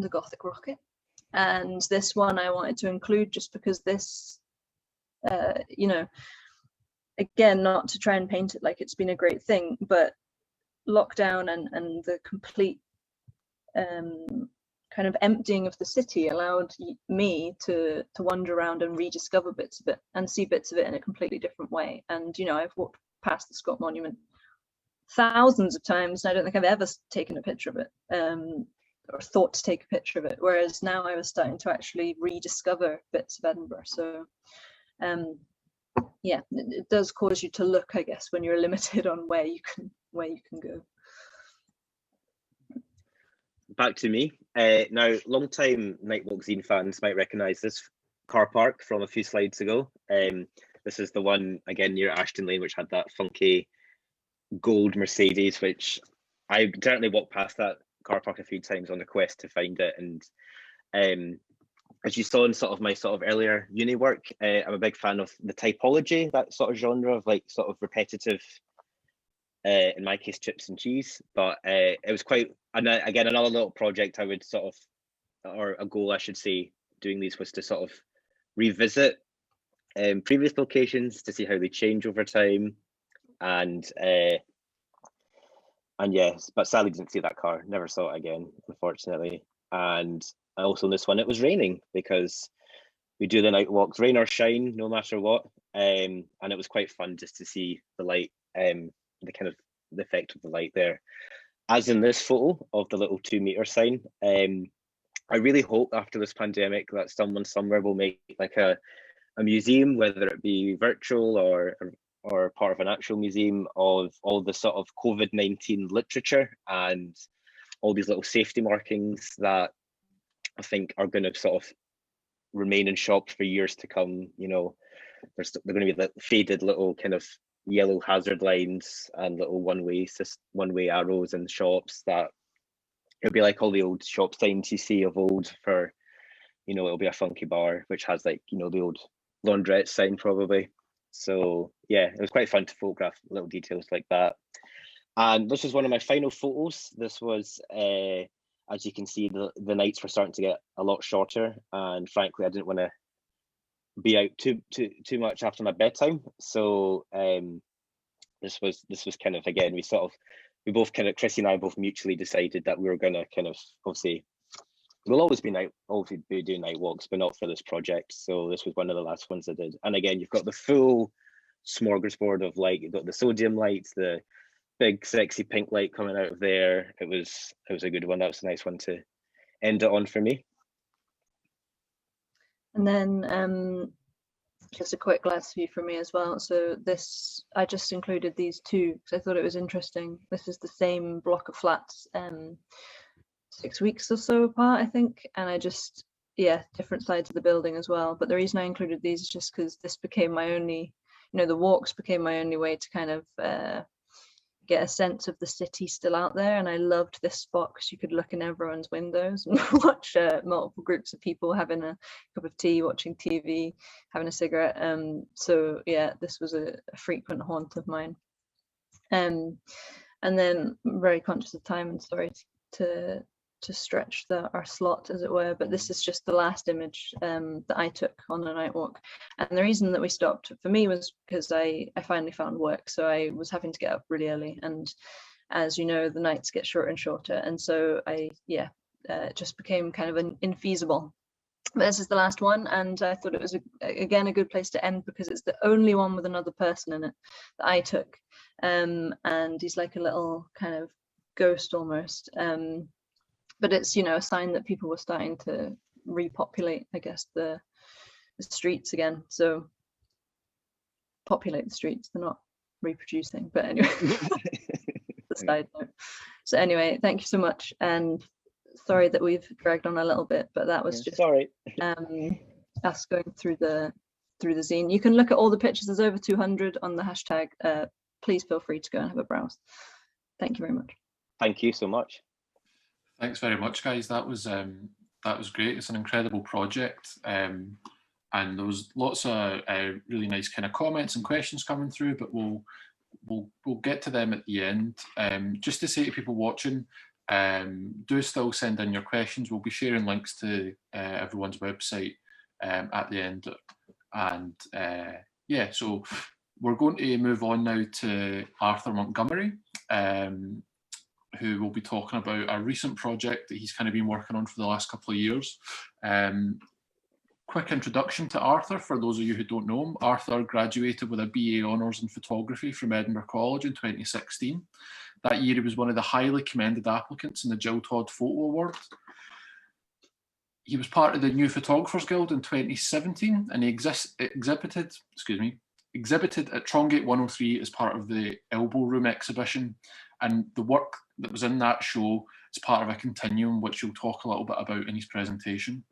Gothic rocket. And this one I wanted to include just because this, you know, again, not to try and paint it like it's been a great thing, but lockdown and the complete kind of emptying of the city allowed me to wander around and rediscover bits of it and see bits of it in a completely different way. And, you know, I've walked past the Scott Monument thousands of times, and I don't think I've ever taken a picture of it, or thought to take a picture of it, whereas now I was starting to actually rediscover bits of Edinburgh. So yeah, it does cause you to look, I guess, when you're limited on where you can go. Back to me. Now, long-time Nightwalk Zine fans might recognise this car park from a few slides ago. This is the one, again, near Ashton Lane, which had that funky gold Mercedes, which I certainly walked past that car park a few times on the quest to find it. And as you saw in sort of my sort of earlier uni work, I'm a big fan of the typology, that sort of genre of like sort of repetitive, in my case, chips and cheese. But it was quite, and again, another little project I would sort of, or a goal I should say, doing these was to sort of revisit previous locations to see how they change over time. And yes, but sadly didn't see that car, never saw it again, unfortunately. And also in this one, it was raining because we do the night walks, rain or shine, no matter what. And it was quite fun just to see the light, the kind of the effect of the light there. As in this photo of the little 2 meter sign, I really hope after this pandemic that someone somewhere will make like a museum, whether it be virtual or part of an actual museum, of all the sort of COVID-19 literature and all these little safety markings that I think are going to sort of remain in shops for years to come. You know, they're going to be the faded little kind of yellow hazard lines and little one-way arrows in shops, that it'll be like all the old shop signs you see of old for, you know, it'll be a funky bar which has like, you know, the old laundrette sign probably. So yeah, it was quite fun to photograph little details like that. And this was one of my final photos. This was, as you can see, the nights were starting to get a lot shorter, and frankly, I didn't want to be out too much after my bedtime. So this was kind of, again, we both kind of, Chrissy and I both mutually decided that we were going to kind of, obviously, we'll always be doing night walks, but not for this project. So this was one of the last ones I did. And again, you've got the full smorgasbord of light. You've got the sodium lights, the big sexy pink light coming out of there. It was a good one. That was a nice one to end it on for me. And then just a quick glass view for me as well. So this, I just included these two because I thought it was interesting. This is the same block of flats, 6 weeks or so apart, I think. And I just, yeah, different sides of the building as well. But the reason I included these is just because this became my only, you know, the walks became my only way to kind of get a sense of the city still out there. And I loved this spot because you could look in everyone's windows and watch multiple groups of people having a cup of tea, watching TV, having a cigarette. So yeah, this was a frequent haunt of mine. And then I'm very conscious of time and sorry to stretch our slot, as it were, but this is just the last image that I took on a night walk. And the reason that we stopped for me was because I finally found work, so I was having to get up really early, and as you know, the nights get shorter and shorter, and so it just became kind of infeasible. But this is the last one, and I thought it was again a good place to end because it's the only one with another person in it that I took, and he's like a little kind of ghost almost. But it's, you know, a sign that people were starting to repopulate, I guess, the streets again. So populate the streets, they're not reproducing, but anyway, the side note. So anyway, thank you so much, and sorry that we've dragged on a little bit, but that was just sorry. Us going through the zine. You can look at all the pictures. There's over 200 on the hashtag. Please feel free to go and have a browse. Thank you very much. Thank you so much. Thanks very much, guys. That was great. It's an incredible project, and there was lots of really nice kind of comments and questions coming through. But we'll get to them at the end. Just to say to people watching, do still send in your questions. We'll be sharing links to everyone's website at the end, and yeah. So we're going to move on now to Arthur Montgomery, who will be talking about a recent project that he's kind of been working on for the last couple of years. Quick introduction to Arthur, for those of you who don't know him. Arthur graduated with a BA Honours in Photography from Edinburgh College in 2016. That year he was one of the highly commended applicants in the Jill Todd Photo Award. He was part of the New Photographers Guild in 2017, and he exhibited at Trongate 103 as part of the Elbow Room exhibition, and the work that was in that show is part of a continuum which he'll talk a little bit about in his presentation.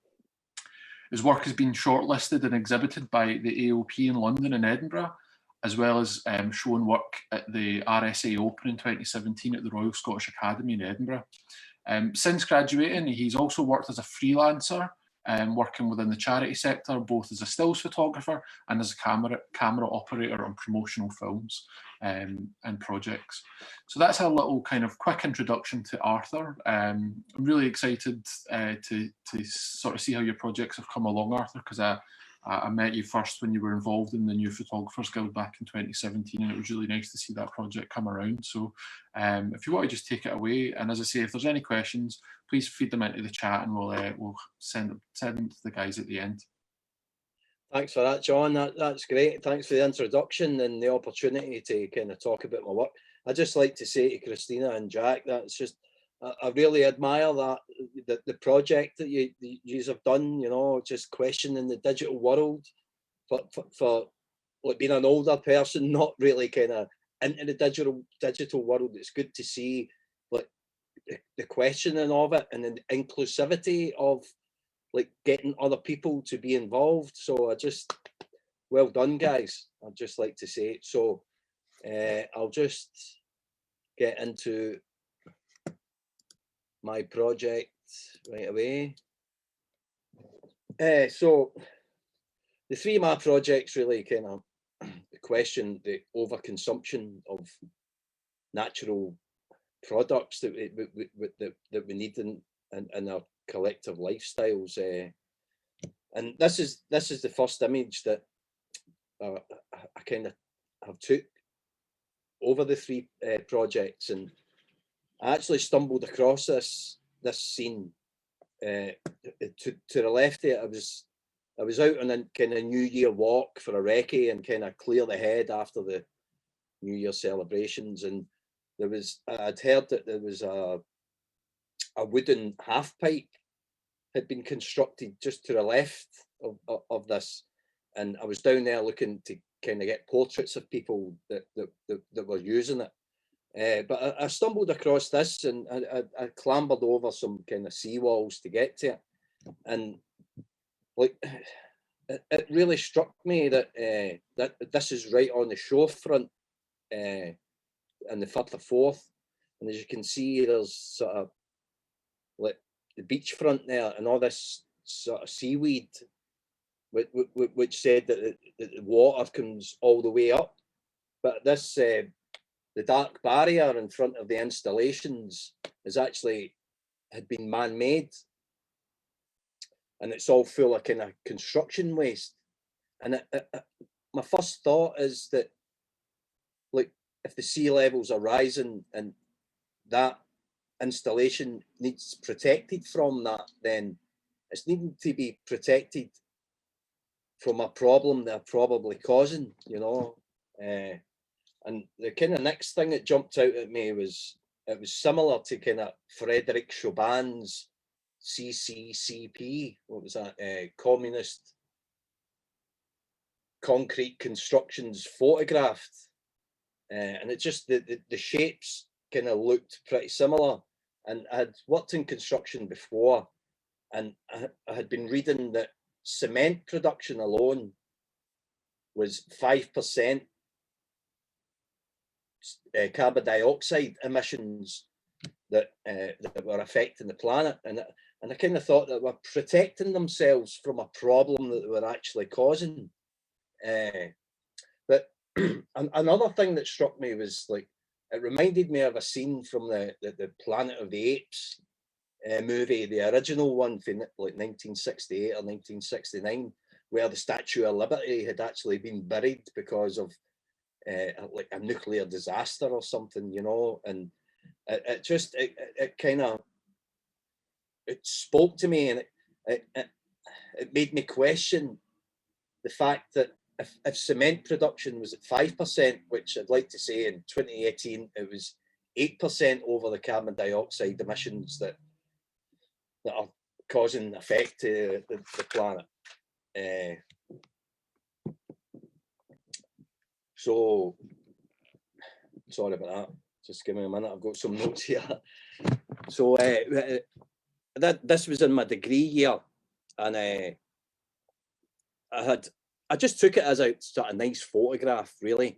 His work has been shortlisted and exhibited by the AOP in London and Edinburgh, as well as shown work at the RSA Open in 2017 at the Royal Scottish Academy in Edinburgh. Since graduating, he's also worked as a freelancer, working within the charity sector, both as a stills photographer and as a camera operator on promotional films and projects. So that's a little kind of quick introduction to Arthur. I'm really excited to sort of see how your projects have come along, Arthur, because I met you first when you were involved in the New Photographers Guild back in 2017, and it was really nice to see that project come around. So if you want to just take it away, and as I say, if there's any questions, please feed them into the chat and we'll send them to the guys at the end. Thanks for that, John. That's great. Thanks for the introduction and the opportunity to kind of talk about my work. I'd just like to say to Christina and Jack, that's just, I really admire the project that you have done, you know, just questioning the digital world for like being an older person, not really kind of into the digital world. It's good to see like the questioning of it and the inclusivity of like getting other people to be involved. So well done, guys. I'd just like to say it. So I'll just get into my project right away. So the three of my projects really kind of question the overconsumption of natural products that we need in our collective lifestyles. And this is the first image that I kind of have took over the three projects, and I actually stumbled across this scene. To the left of it, I was out on a kind of New Year walk for a recce and kind of clear the head after the New Year celebrations, and I'd heard that there was a wooden half pipe had been constructed just to the left of this, and I was down there looking to kind of get portraits of people that were using it. But I stumbled across this, and I clambered over some kind of seawalls to get to it, and like it really struck me that this is right on the shorefront and the Firth of Forth, and as you can see, there's sort of like the beachfront there and all this sort of seaweed, which said that the water comes all the way up, but this the dark barrier in front of the installations had been man-made, and it's all full of kind of construction waste. And my first thought is that, like, if the sea levels are rising and that installation needs protected from that, then it's needing to be protected from a problem they're probably causing, you know. And the kind of next thing that jumped out at me was, it was similar to kind of Frederick Chopin's CCCP, what was that, Communist Concrete Constructions Photographed. And it just, the shapes kind of looked pretty similar. And I had worked in construction before, and I had been reading that cement production alone was 5% carbon dioxide emissions that were affecting the planet, and I kind of thought that we're protecting themselves from a problem that they were actually causing. But another thing that struck me was, like, it reminded me of a scene from the Planet of the Apes movie, the original one from like 1968 or 1969, where the Statue of Liberty had actually been buried because of like a nuclear disaster or something, you know. And it kind of, it spoke to me, and it made me question the fact that if cement production was at 5%, which I'd like to say in 2018 it was 8% over the carbon dioxide emissions that are causing effect to the planet. So sorry about that. Just give me a minute. I've got some notes here. So this was in my degree year, and I just took it as a sort of nice photograph, really.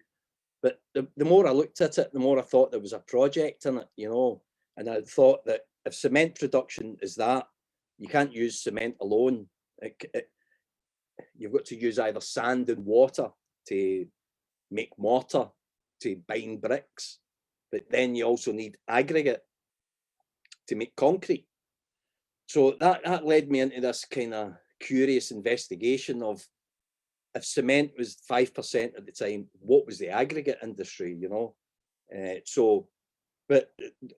But the more I looked at it, the more I thought there was a project in it, you know. And I thought that if cement production is that, you can't use cement alone. You've got to use either sand and water to make mortar, to bind bricks, but then you also need aggregate to make concrete. So that led me into this kind of curious investigation of, if cement was 5% at the time, what was the aggregate industry, you know? But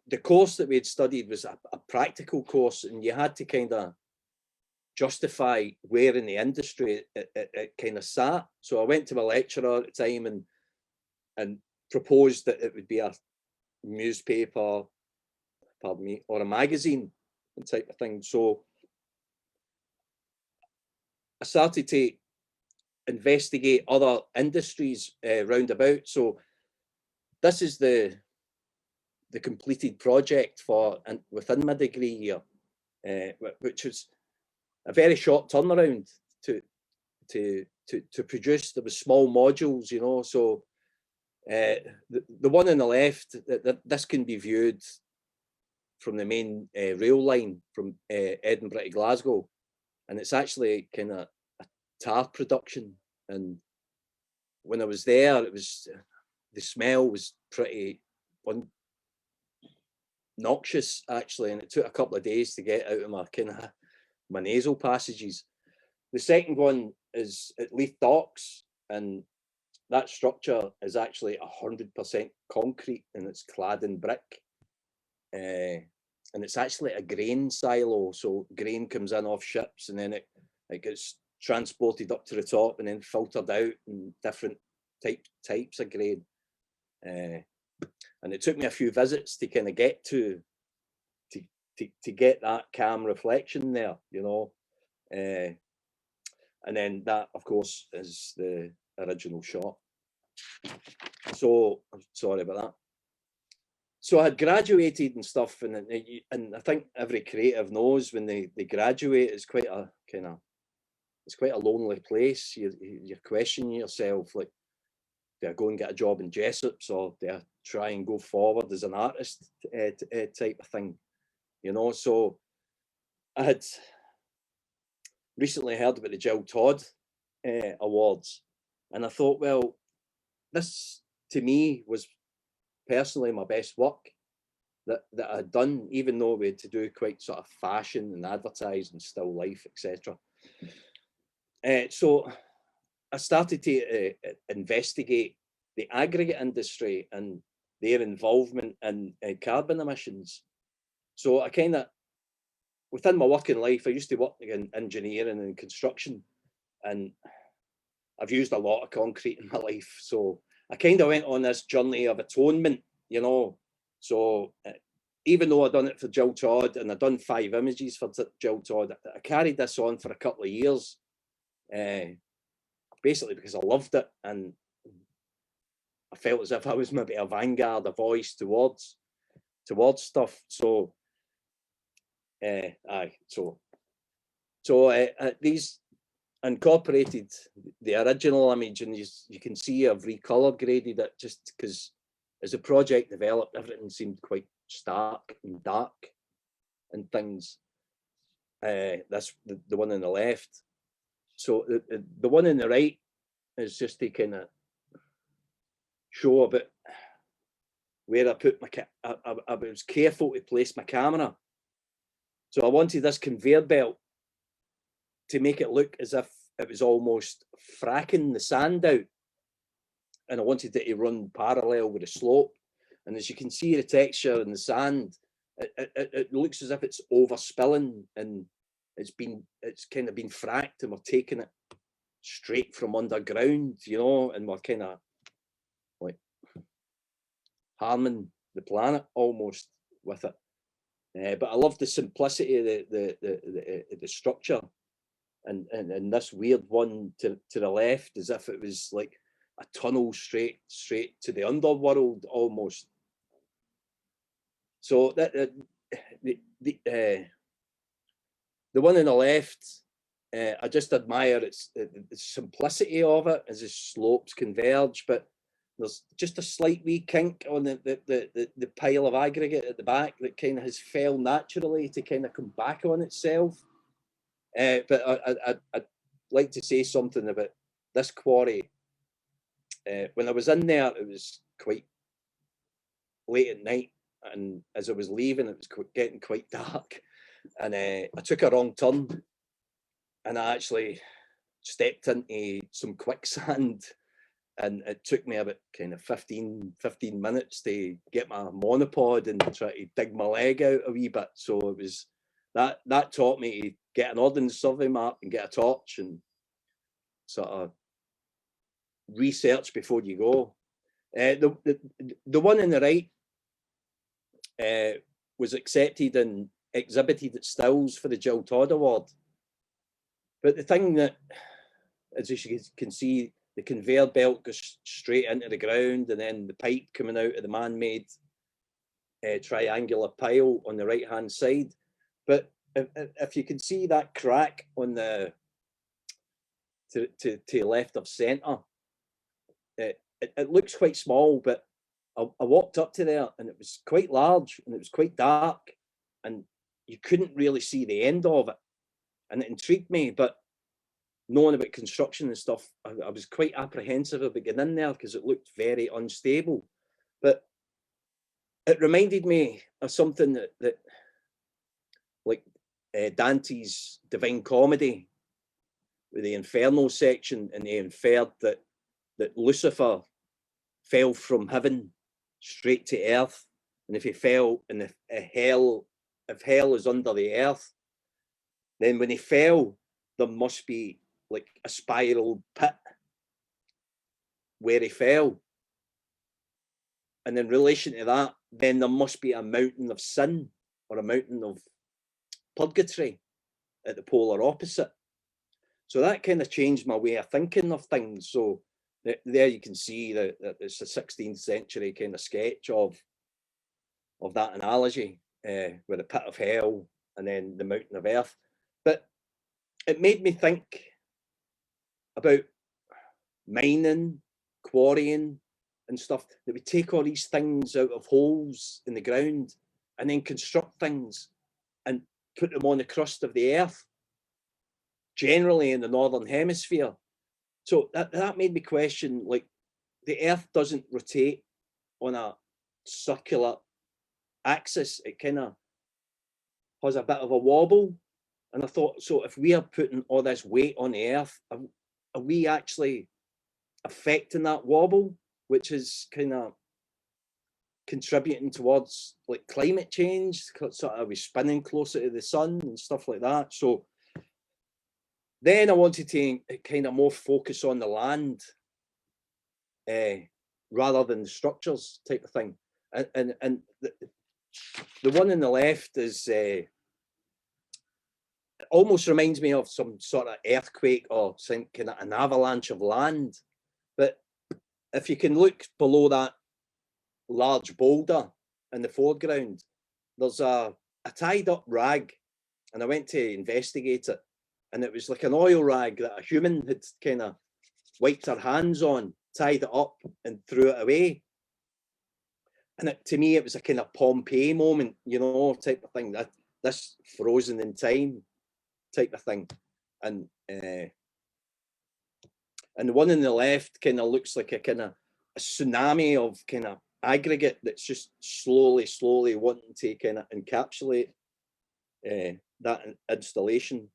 the course that we had studied was a practical course, and you had to kind of justify where in the industry it kind of sat. So I went to my lecturer at the time and proposed that it would be a newspaper, pardon me, or a magazine type of thing. So I started to investigate other industries round about. So this is the completed project within my degree year, which was a very short turnaround to produce. There was small modules, you know. So the one on the left, this can be viewed from the main rail line from Edinburgh to Glasgow, and it's actually kind of a tar production. And when I was there, it was, the smell was pretty noxious actually, and it took a couple of days to get out of my nasal passages. The second one is at Leith Docks, and that structure is actually 100% concrete, and it's clad in brick. And it's actually a grain silo, so grain comes in off ships, and then it gets transported up to the top and then filtered out in different types of grain. And it took me a few visits to kind of get to get that calm reflection there, you know. And then that, of course, is the original shot. So I'm sorry about that. So I had graduated and stuff, and I think every creative knows when they graduate, it's quite a lonely place. You're questioning yourself, like, do I go and get a job in Jessop's, or do I try and go forward as an artist type of thing, you know? So I had recently heard about the Jill Todd Awards, and I thought, well, this to me was personally my best work that I had done, even though we had to do quite sort of fashion and advertise and still life, etc. So I started to investigate the aggregate industry and their involvement in carbon emissions. So I kind of, within my working life, I used to work in engineering and construction, and I've used a lot of concrete in my life. So I kind of went on this journey of atonement, you know. So even though I'd done it for Jill Todd, and I'd done 5 images for Jill Todd, I carried this on for a couple of years, basically because I loved it, and I felt as if I was maybe a vanguard, a voice towards stuff. So these incorporated the original image, and you can see I've recolor graded it, just because as the project developed, everything seemed quite stark and dark and things. That's the one on the left. So the one on the right is just to kind of show about where I put I was careful to place my camera. So I wanted this conveyor belt to make it look as if it was almost fracking the sand out, and I wanted it to run parallel with the slope. And as you can see, the texture in the sand, it looks as if it's overspilling, and it's kind of been fracked, and we're taking it straight from underground, you know, and we're kind of like harming the planet almost with it. But I love the simplicity of the structure, and this weird one to the left, as if it was like a tunnel straight to the underworld almost. So the one on the left, I just admire the simplicity of it as the slopes converge, but there's just a slight wee kink on the pile of aggregate at the back that kind of has fell naturally to kind of come back on itself. But I'd like to say something about this quarry. When I was in there, it was quite late at night, and as I was leaving, it was getting quite dark, and I took a wrong turn, and I actually stepped into some quicksand. And it took me about kind of 15 minutes to get my monopod and try to dig my leg out a wee bit. So it was that taught me to get an ordnance survey map and get a torch and sort of research before you go. The one on the right was accepted and exhibited at Stills for the Jill Todd Award. But the thing that, as you can see, the conveyor belt goes straight into the ground, and then the pipe coming out of the man-made triangular pile on the right-hand side. But if you can see that crack on the to left of centre, it looks quite small, but I walked up to there, and it was quite large, and it was quite dark, and you couldn't really see the end of it, and it intrigued me. But knowing about construction and stuff, I was quite apprehensive about getting in there because it looked very unstable. But it reminded me of something that like Dante's Divine Comedy, with the Inferno section, and they inferred that Lucifer fell from heaven straight to earth, and if he fell in if hell is under the earth, then when he fell, there must be like a spiral pit where he fell. And in relation to that, then there must be a mountain of sin or a mountain of purgatory at the polar opposite. So that kind of changed my way of thinking of things. So there you can see that it's a 16th century kind of sketch of that analogy, with a pit of hell and then the mountain of earth. But it made me think about mining, quarrying and stuff, that we take all these things out of holes in the ground and then construct things and put them on the crust of the earth, generally in the northern hemisphere. So that made me question, like, the earth doesn't rotate on a circular axis, it kind of has a bit of a wobble. And I thought, so if we are putting all this weight on the earth, are we actually affecting that wobble, which is kind of contributing towards like climate change? Sort of, are we spinning closer to the sun and stuff like that? So then I wanted to kind of more focus on the land rather than the structures type of thing. And the one on the left is almost reminds me of some sort of earthquake or some kind of an avalanche of land. But if you can look below that large boulder in the foreground, there's a tied up rag, and I went to investigate it, and it was like an oil rag that a human had kind of wiped her hands on, tied it up and threw it away. And to me, it was a kind of Pompeii moment, you know, type of thing. This frozen in time type of thing. And the one on the left kind of looks like a kind of a tsunami of kind of aggregate that's just slowly wanting to kind of encapsulate that installation.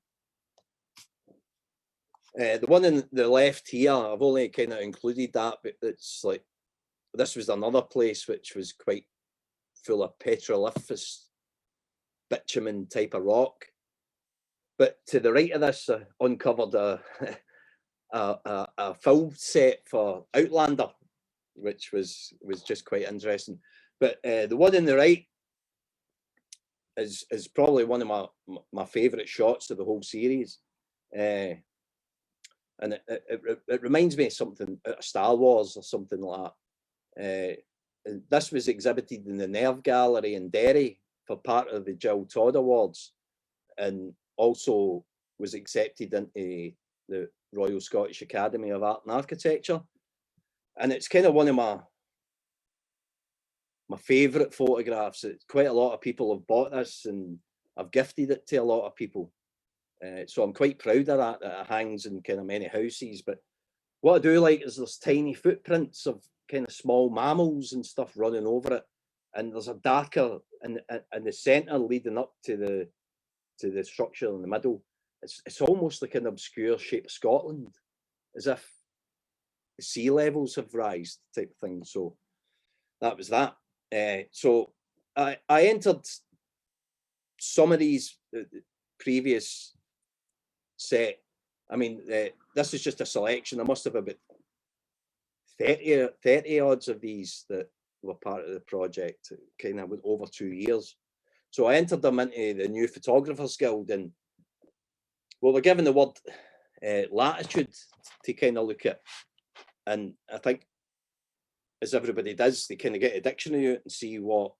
The one on the left here, I've only kind of included that, but it's like, this was another place which was quite full of petroliferous bitumen type of rock. But to the right of this, I uncovered a film set for Outlander, which was just quite interesting. But the one on the right is probably one of my favourite shots of the whole series. And it reminds me of something out of Star Wars or something like that. This was exhibited in the Nerve Gallery in Derry for part of the Jill Todd Awards, and also was accepted into the Royal Scottish Academy of Art and Architecture. and it's kind of one of my favourite photographs. Quite a lot of people have bought this, and I've gifted it to a lot of people. So I'm quite proud of that it hangs in kind of many houses. But what I do like is there's tiny footprints of kind of small mammals and stuff running over it, and there's a darker in the centre leading up to the structure in the middle. It's almost like an obscure shape of Scotland, as if the sea levels have risen, type of thing. So that was that. So I entered some of these previous set. I mean, this is just a selection. I must have about 30 odds of these that were part of the project, kind of over 2 years. So I entered them into the New Photographers Guild, and we were given the word latitude to kind of look at. And I think, as everybody does, they kind of get a dictionary out and see what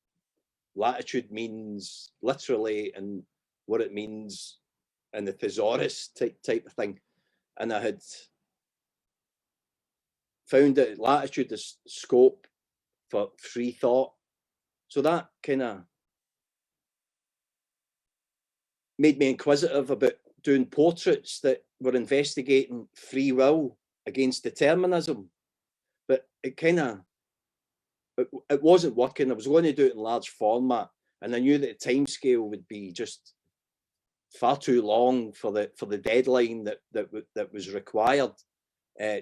latitude means literally and what it means in the thesaurus type of thing. And I had found that latitude is scope for free thought. So that kind of made me inquisitive about doing portraits that were investigating free will against determinism. But it kind of, it wasn't working. I was going to do it in large format, and I knew that the time scale would be just far too long for the deadline that was required.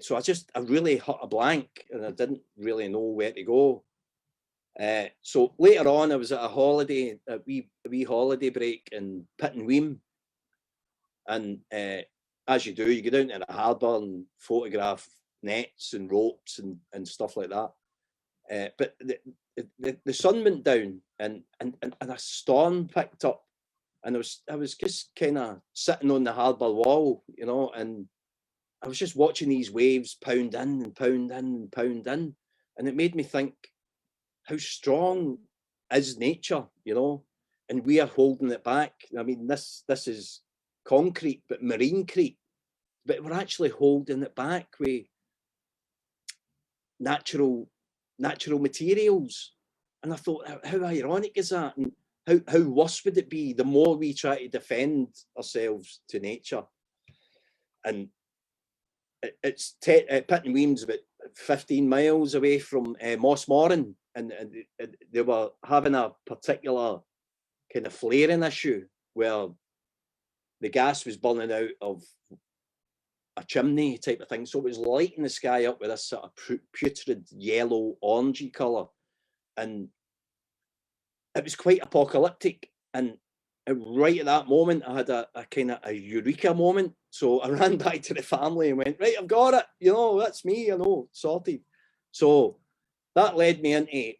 So I really hit a blank, and I didn't really know where to go. So later on, I was at a wee holiday break in Pittenweem, and as you do, you go down to the harbour and photograph nets and ropes and stuff like that. But the sun went down, and a storm picked up, and I was just kind of sitting on the harbour wall, you know, and I was just watching these waves pound in and pound in and pound in, and it made me think, how strong is nature, you know, and we are holding it back. I mean, this is concrete, but marinecrete, but we're actually holding it back with natural materials. And I thought, how ironic is that? And how worse would it be the more we try to defend ourselves to nature? And it's Pittenweem's about 15 miles away from Mossmoran, and they were having a particular kind of flaring issue where the gas was burning out of a chimney type of thing. So it was lighting the sky up with this sort of putrid yellow orangey colour, and it was quite apocalyptic. And right at that moment, I had a kind of a eureka moment. So I ran back to the family and went, right, I've got it. You know, that's me. I know, sorted. So that led me into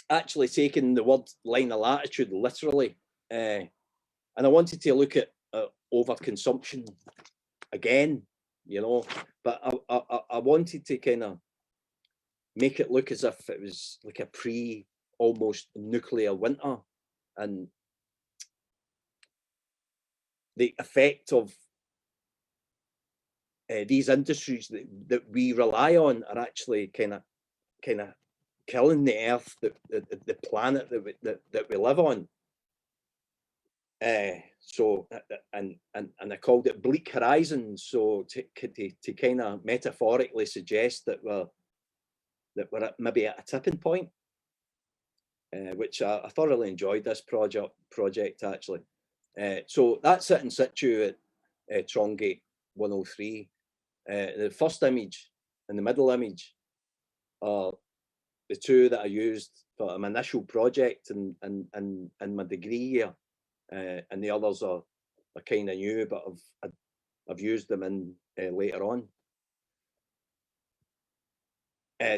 actually taking the word line of latitude literally. And I wanted to look at overconsumption again, you know, but I wanted to kind of make it look as if it was like a almost nuclear winter, and the effect of these industries that we rely on are actually kind of killing the earth, the planet that we live on. So and I called it bleak horizons, so to kind of metaphorically suggest that we're maybe at a tipping point, which I thoroughly enjoyed this project actually. So that's it in situ at Trongate 103. The first image and the middle image are the two that I used for my initial project and my degree year, and the others are kind of new, but I've used them in later on.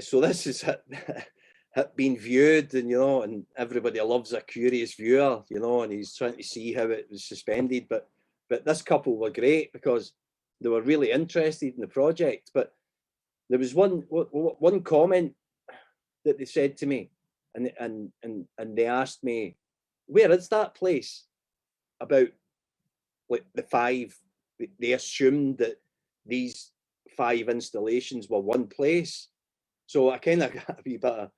So this is been viewed, and you know, and everybody loves a curious viewer, you know, and he's trying to see how it was suspended. But this couple were great because they were really interested in the project. But there was one comment that they said to me, and they asked me, where is that place? About like the five, they assumed that these 5 installations were one place, So I kind of got a wee bit of,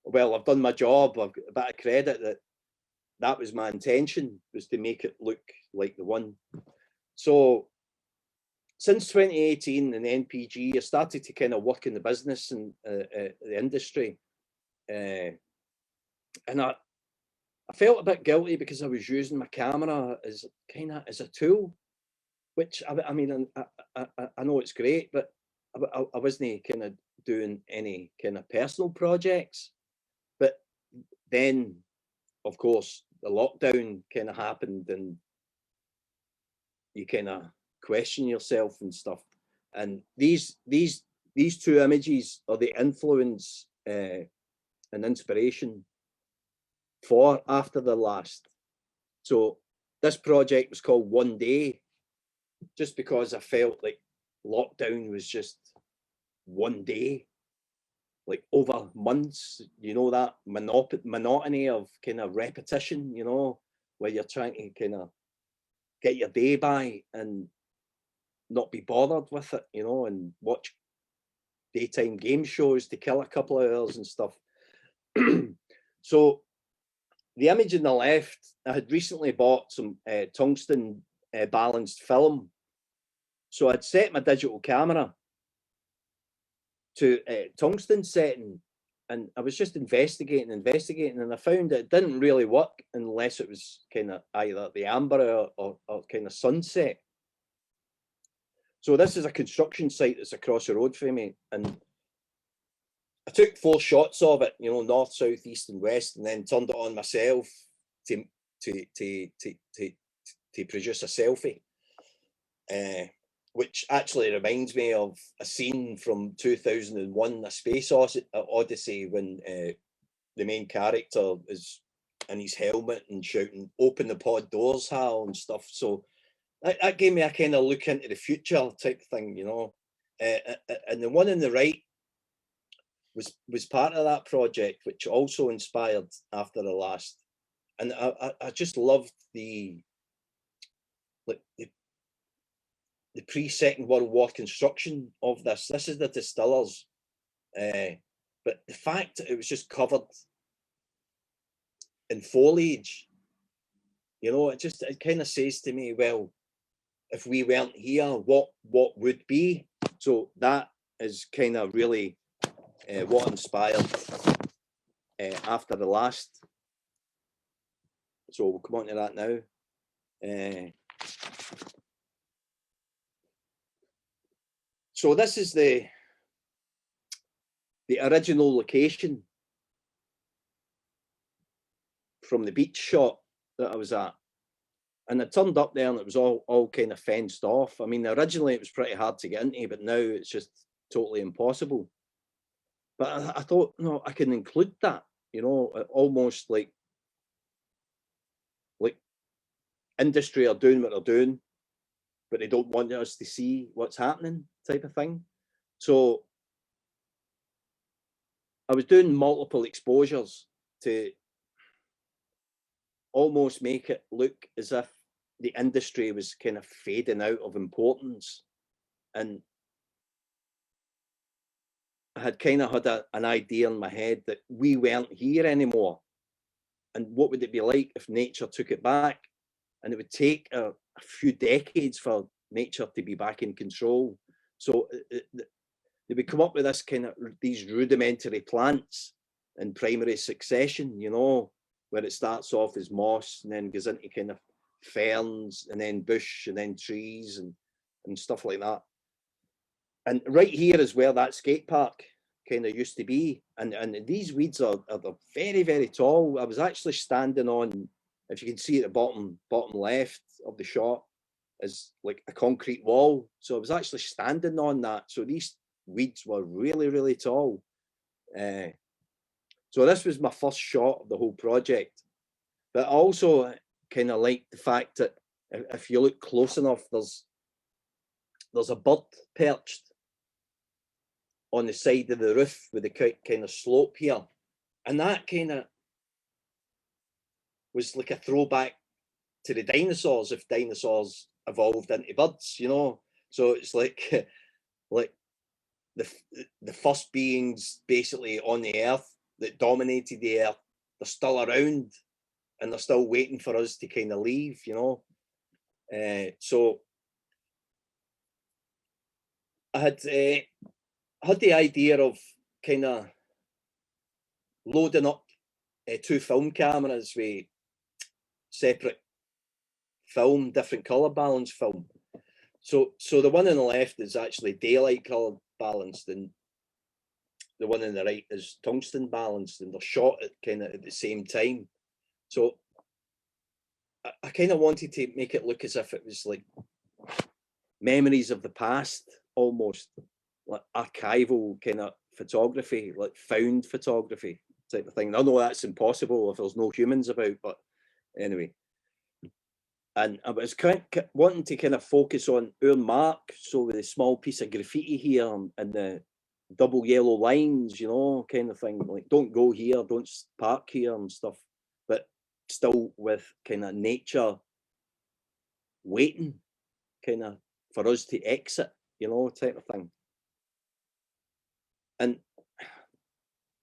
well, I've done my job, I've got a bit of credit that was my intention, was to make it look like the one. So since 2018 in NPG, I started to kind of work in the business and the industry. And I felt a bit guilty because I was using my camera as kind of as a tool, which I mean, I know it's great, but I wasn't kind of doing any kind of personal projects. But then, of course, the lockdown kind of happened, and you kind of question yourself and stuff. And these two images are the influence and inspiration for After the Last. So this project was called One Day, just because I felt like lockdown was just one day, like over months, you know, that monotony of kind of repetition, you know, where you're trying to kind of get your day by and not be bothered with it, you know, and watch daytime game shows to kill a couple of hours and stuff. So the image on the left, I had recently bought some tungsten balanced film. So I'd set my digital camera to tungsten setting, and I was just investigating, and I found that it didn't really work unless it was kind of either the amber or kind of sunset. So this is a construction site that's across the road from me, and I took 4 shots of it, you know, north, south, east, and west, and then turned it on myself to produce a selfie. Which actually reminds me of a scene from 2001, A Space Odyssey, when the main character is in his helmet and shouting, "Open the pod doors, Hal," and stuff. So that gave me a kind of look into the future type thing, you know. And the one on the right was part of that project, which also inspired After the Last. And I just loved the pre-Second World War construction of this. This is the distillers, but the fact that it was just covered in foliage, you know, it kind of says to me, well, if we weren't here, what would be? So that is kind of really what inspired After the Last. So we'll come on to that now. So this is the original location from the beach shot that I was at. And I turned up there and it was all kind of fenced off. I mean, originally it was pretty hard to get into, but now it's just totally impossible. But I thought, no, I can include that, you know, almost like industry are doing what they're doing, but they don't want us to see what's happening type of thing. So I was doing multiple exposures to almost make it look as if the industry was kind of fading out of importance. And I had kind of had an idea in my head that we weren't here anymore. And what would it be like if nature took it back? And it would take a few decades for nature to be back in control. So they would come up with this kind of these rudimentary plants in primary succession, you know, where it starts off as moss and then goes into kind of ferns and then bush and then trees and stuff like that. And right here is where that skate park kind of used to be. And these weeds are very, very tall. I was actually standing on, if you can see at the bottom left of the shot, is like a concrete wall. So I was actually standing on that. So these weeds were really, really tall. So this was my first shot of the whole project. But I also kind of like the fact that if you look close enough, there's a bird perched on the side of the roof with the kind of slope here. And that kind of was like a throwback to the dinosaurs, if dinosaurs evolved into birds, you know. So it's like the first beings basically on the earth that dominated the earth, they're still around and they're still waiting for us to kind of leave, you know. So I had the idea of kind of loading up 2 film cameras with separate film, different color balance film. So the one on the left is actually daylight color balanced, and the one on the right is tungsten balanced, and they're shot at kind of at the same time. So I kind of wanted to make it look as if it was like memories of the past, almost like archival kind of photography, like found photography type of thing. I know that's impossible if there's no humans about, but anyway. And I was kind of wanting to kind of focus on our mark, so with a small piece of graffiti here and the double yellow lines, you know, kind of thing, like don't go here, don't park here and stuff, but still with kind of nature waiting kind of for us to exit, you know, type of thing. And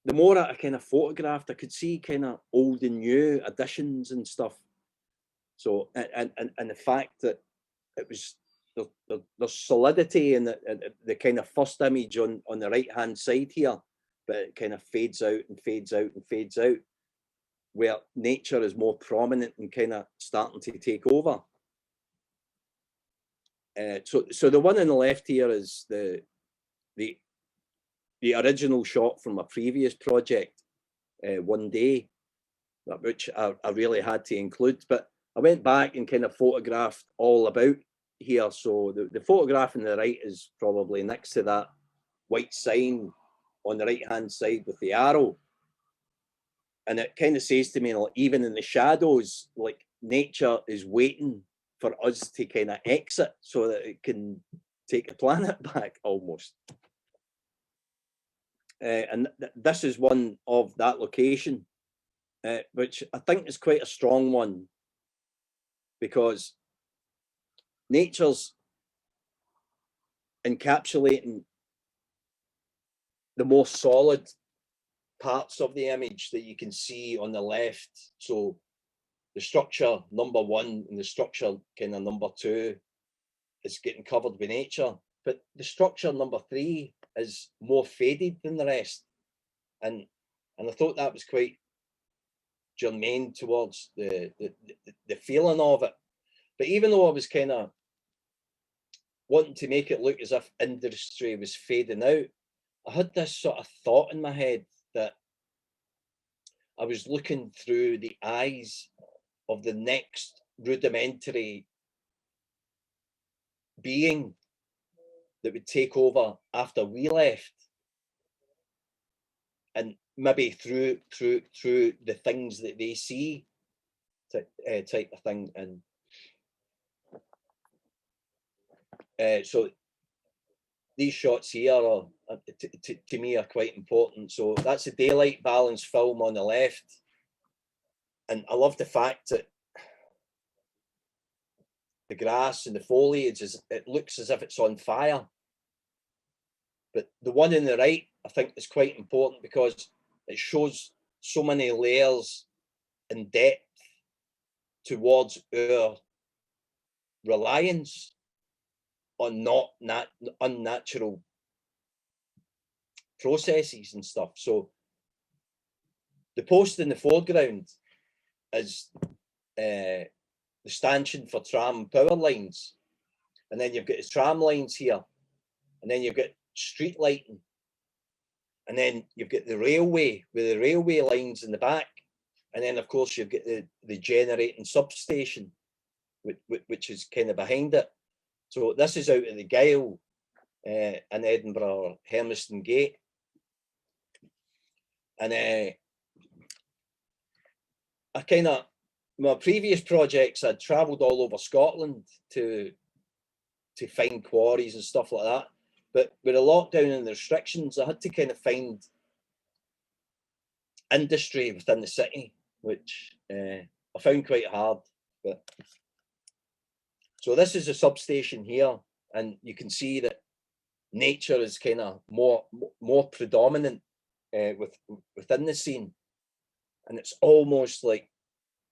the more I kind of photographed, I could see kind of old and new additions and stuff. So, and the fact that it was, there's solidity in the kind of first image on the right hand side here, but it kind of fades out and fades out and fades out, where nature is more prominent and kind of starting to take over. So the one on the left here is the original shot from a previous project, One Day, which I really had to include, but I went back and kind of photographed all about here. So the photograph on the right is probably next to that white sign on the right hand side with the arrow. And it kind of says to me, like, even in the shadows, like nature is waiting for us to kind of exit so that it can take the planet back almost. And this is one of that location, which I think is quite a strong one, because nature's encapsulating the more solid parts of the image that you can see on the left. So the structure number 1 and the structure kind of number 2 is getting covered with nature, but the structure number 3 is more faded than the rest, and I thought that was quite germane towards the feeling of it. But even though I was kind of wanting to make it look as if industry was fading out, I had this sort of thought in my head that I was looking through the eyes of the next rudimentary being that would take over after we left, and maybe through the things that they see, type of thing. And so these shots here are, to me, are quite important. So that's a daylight balance film on the left, and I love the fact that the grass and the foliage it looks as if it's on fire. But the one on the right, I think, is quite important because it shows so many layers and depth towards our reliance on not unnatural processes and stuff. So the post in the foreground is the stanchion for tram power lines, and then you've got the tram lines here, and then you've got street lighting, and then you've got the railway with the railway lines in the back, and then of course you've got the generating substation, which is kind of behind it. So this is out of the Gyle in Edinburgh, or Hermiston Gate. And I kind of, my previous projects, I'd travelled all over Scotland to find quarries and stuff like that. But with the lockdown and the restrictions, I had to kind of find industry within the city, which I found quite hard. But so this is a substation here, and you can see that nature is kind of more predominant within the scene, and it's almost like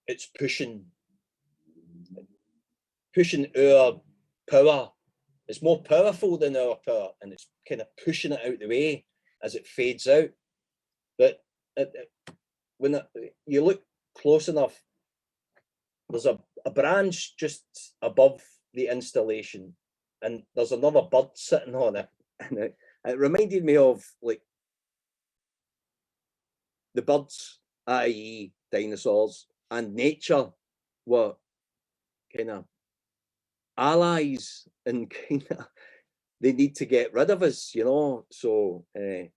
it's pushing our power. It's more powerful than our power, and it's kind of pushing it out the way as it fades out. But when you look close enough, there's a branch just above the installation, and there's another bird sitting on it, and it reminded me of like the birds, i.e. dinosaurs, and nature were kind of allies, and kind of they need to get rid of us, you know. So I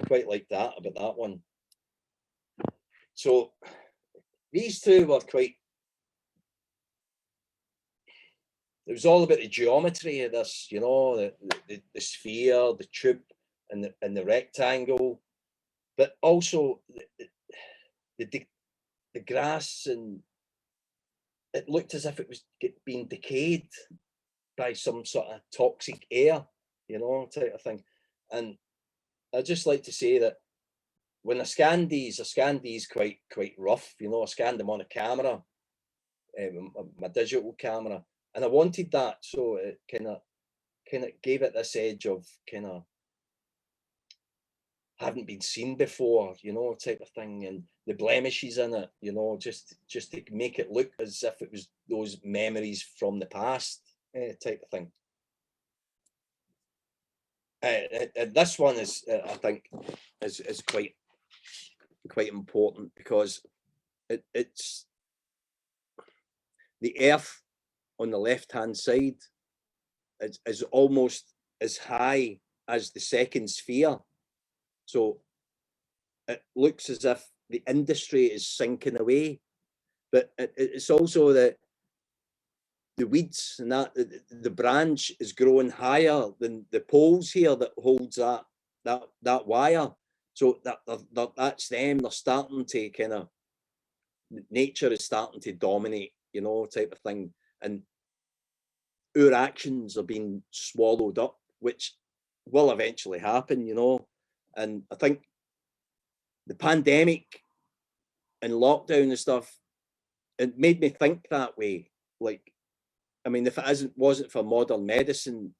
quite like that about that one. So these two were quite, it was all about the geometry of this, you know, the sphere, the tube, and the rectangle, but also the grass, and it looked as if it was being decayed by some sort of toxic air, you know, type of thing. And I just like to say that when I scanned these quite rough, you know. I scanned them on a camera, my digital camera, and I wanted that, so it kind of gave it this edge of kind of haven't been seen before, you know, type of thing, and the blemishes in it, you know, just to make it look as if it was those memories from the past, type of thing. This one is, I think, is quite important, because it's the earth on the left hand side is almost as high as the second sphere, so it looks as if the industry is sinking away. But it's also that the weeds and that the branch is growing higher than the poles here that holds that wire. So that's them. They're starting to kind of, nature is starting to dominate, you know, type of thing, and our actions are being swallowed up, which will eventually happen, you know. And I think the pandemic and lockdown and stuff, it made me think that way. Like, I mean, if it wasn't for modern medicine,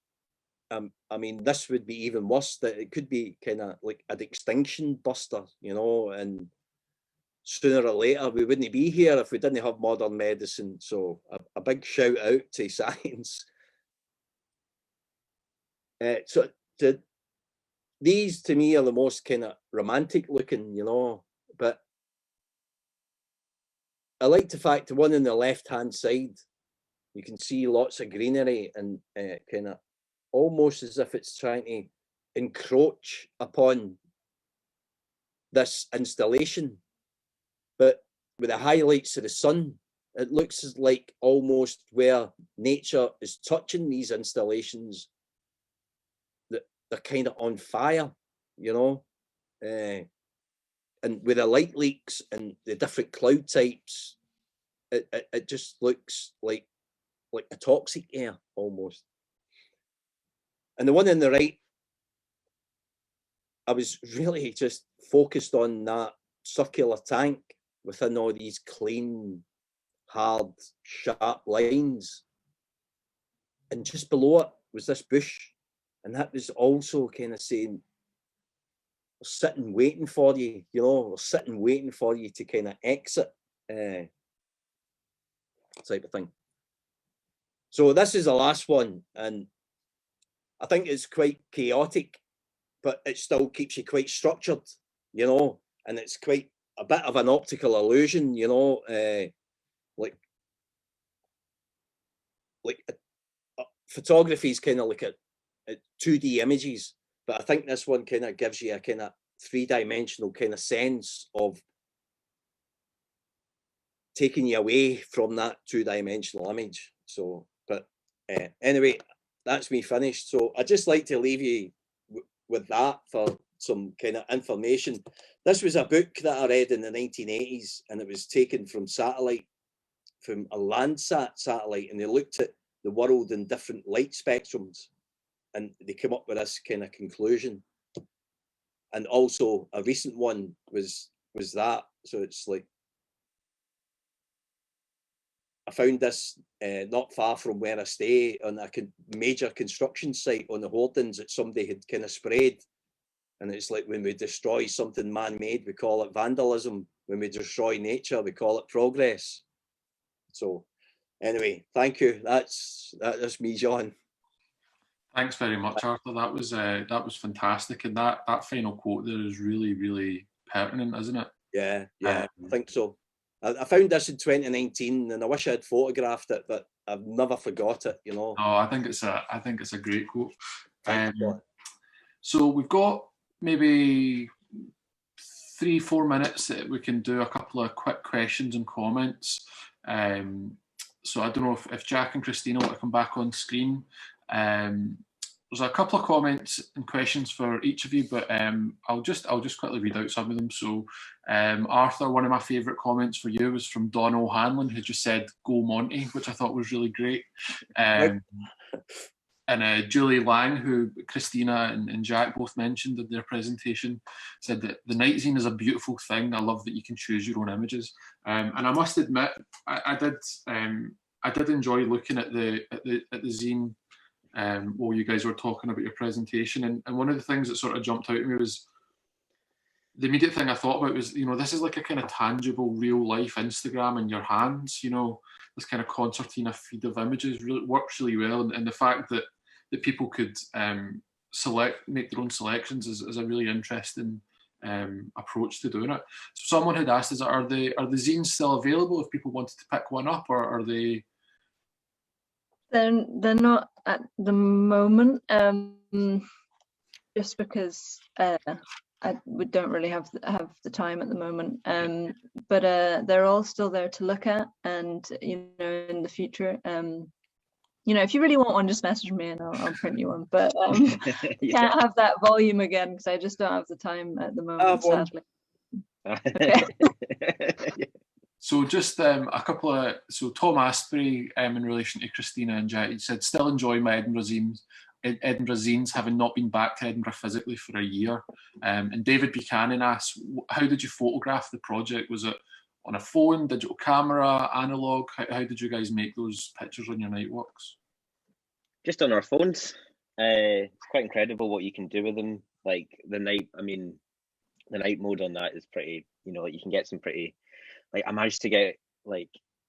I mean, this would be even worse. That it could be kind of like an extinction buster, you know, and sooner or later we wouldn't be here if we didn't have modern medicine. So a big shout out to science. So these to me are the most kind of romantic looking, you know, but I like the fact the one on the left hand side, you can see lots of greenery, and kind of almost as if it's trying to encroach upon this installation. But with the highlights of the sun, it looks like almost where nature is touching these installations, that they're kind of on fire, you know. And with the light leaks and the different cloud types, it just looks like a toxic air almost. And the one on the right, I was really just focused on that circular tank within all these clean, hard, sharp lines. And just below it was this bush. And that was also kind of saying, we're sitting waiting for you, you know, we're sitting waiting for you to kind of exit, type of thing. So this is the last one, and I think it's quite chaotic, but it still keeps you quite structured, you know, and it's quite a bit of an optical illusion, you know, like photography is kind of like a 2D images, but I think this one kind of gives you a kind of three-dimensional kind of sense of taking you away from that two-dimensional image. So, but anyway, that's me finished. So I just like to leave you with that for some kind of information. This was a book that I read in the 1980s, and it was taken from satellite, from a Landsat satellite, and they looked at the world in different light spectrums. and they come up with this kind of conclusion. And also a recent one was that. So it's like, I found this not far from where I stay on a major construction site on the hoardings that somebody had kind of sprayed. And it's like, when we destroy something man-made, we call it vandalism. When we destroy nature, we call it progress. So anyway, thank you. That's me, John. Thanks very much, Arthur. That was fantastic, and that final quote there is really, really pertinent, isn't it? Yeah, I think so. I found this in 2019, and I wish I had photographed it, but I've never forgot it. You know. Oh, I think it's a great quote. You, so we've got maybe 3-4 minutes that we can do a couple of quick questions and comments. So I don't know if Jack and Christina want to come back on screen. There's a couple of comments and questions for each of you, but I'll just quickly read out some of them. So Arthur, one of my favourite comments for you was from Don O'Hanlon, who just said "Go Monty," which I thought was really great. And Julie Lange, who Christina and Jack both mentioned in their presentation, said that the night zine is a beautiful thing. I love that you can choose your own images. And I must admit, I did enjoy looking at the zine while you guys were talking about your presentation. And one of the things that sort of jumped out at me was, the immediate thing I thought about was, this is like a kind of tangible, real life Instagram in your hands. This kind of concertina feed of images really works really well, and the fact that people could make their own selections is a really interesting approach to doing it. So someone had asked, are the zines still available if people wanted to pick one up, or are they? They're not at the moment, just because we don't really have the time at the moment. But they're all still there to look at, and in the future, if you really want one, just message me and I'll print you one. But can't have that volume again because I just don't have the time at the moment, sadly. Okay. So just a couple of, so Tom Asprey in relation to Christina and Jack, he said, still enjoy my Edinburgh zines, having not been back to Edinburgh physically for a year. And David Buchanan asks, how did you photograph the project? Was it on a phone, digital camera, analog? How did you guys make those pictures on your night walks? Just on our phones. It's quite incredible what you can do with them. Like the night mode on that is pretty, you can get some pretty, I managed to get, I